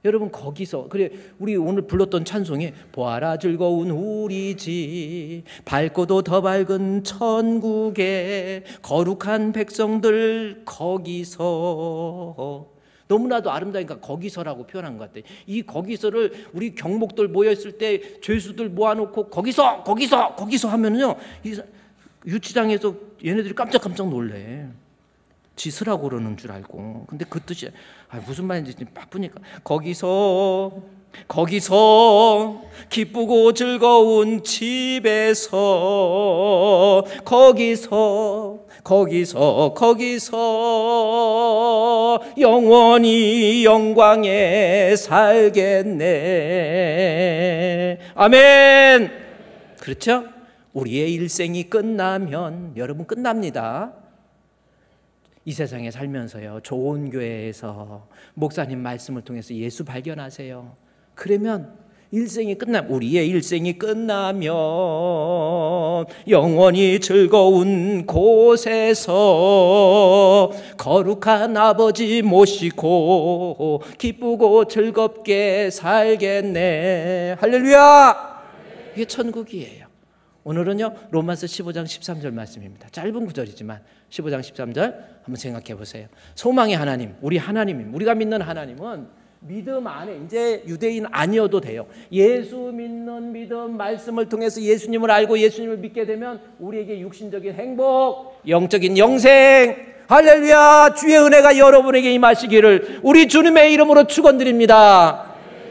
여러분 거기서 그래 우리 오늘 불렀던 찬송에 보아라 즐거운 우리 집 밝고도 더 밝은 천국에 거룩한 백성들 거기서 너무나도 아름다우니까 거기서라고 표현한 것 같아요. 이 거기서를 우리 경목들 모여있을 때 죄수들 모아놓고 거기서 하면은요 이 유치장에서 얘네들이 깜짝 놀래. 지으라고 그러는 줄 알고. 근데 그 뜻이 무슨 말인지 바쁘니까 거기서 기쁘고 즐거운 집에서 거기서 영원히 영광에 살겠네. 아멘. 그렇죠? 우리의 일생이 끝나면, 여러분 끝납니다. 이 세상에 살면서요, 좋은 교회에서 목사님 말씀을 통해서 예수 발견하세요. 그러면 우리의 일생이 끝나면 영원히 즐거운 곳에서 거룩한 아버지 모시고 기쁘고 즐겁게 살겠네. 할렐루야! 이게 천국이에요. 오늘은요, 로마서 15장 13절 말씀입니다. 짧은 구절이지만 15장 13절 한번 생각해 보세요. 소망의 하나님, 우리가 믿는 하나님은 믿음 안에, 이제 유대인 아니어도 돼요. 예수 믿는 믿음, 말씀을 통해서 예수님을 알고 예수님을 믿게 되면 우리에게 육신적인 행복, 영적인 영생, 할렐루야, 주의 은혜가 여러분에게 임하시기를 우리 주님의 이름으로 축원드립니다.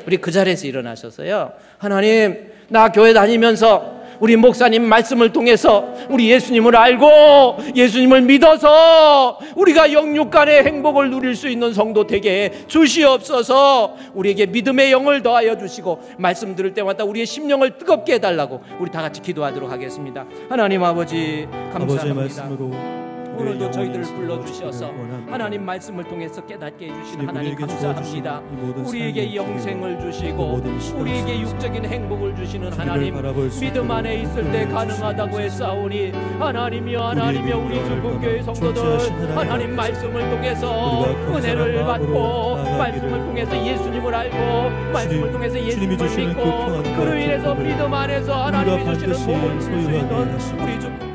우리 그 자리에서 일어나셔서요, 하나님, 나 교회 다니면서 우리 목사님 말씀을 통해서 우리 예수님을 알고 예수님을 믿어서 우리가 영육간의 행복을 누릴 수 있는 성도 되게 주시옵소서. 우리에게 믿음의 영을 더하여 주시고 말씀 들을 때마다 우리의 심령을 뜨겁게 해달라고 우리 다 같이 기도하도록 하겠습니다. 하나님 아버지, 감사합니다. 말씀으로 오늘도 저희들을 불러주셔서 하나님 말씀을 통해서 깨닫게 해주시는 하나님 감사합니다. 우리에게 영생을 주시고 우리에게 육적인 행복을 주시는 하나님, 믿음 안에 있을 때 가능하다고 했사오니 하나님이여 우리 줄금교회 성도들 하나님 말씀을 통해서 은혜를 받고 말씀을 통해서 예수님을 알고 말씀을 통해서 예수님을 믿고 그로 인해서 믿음 안에서 하나님이 주시는 복을 누릴 수 있는 우리 주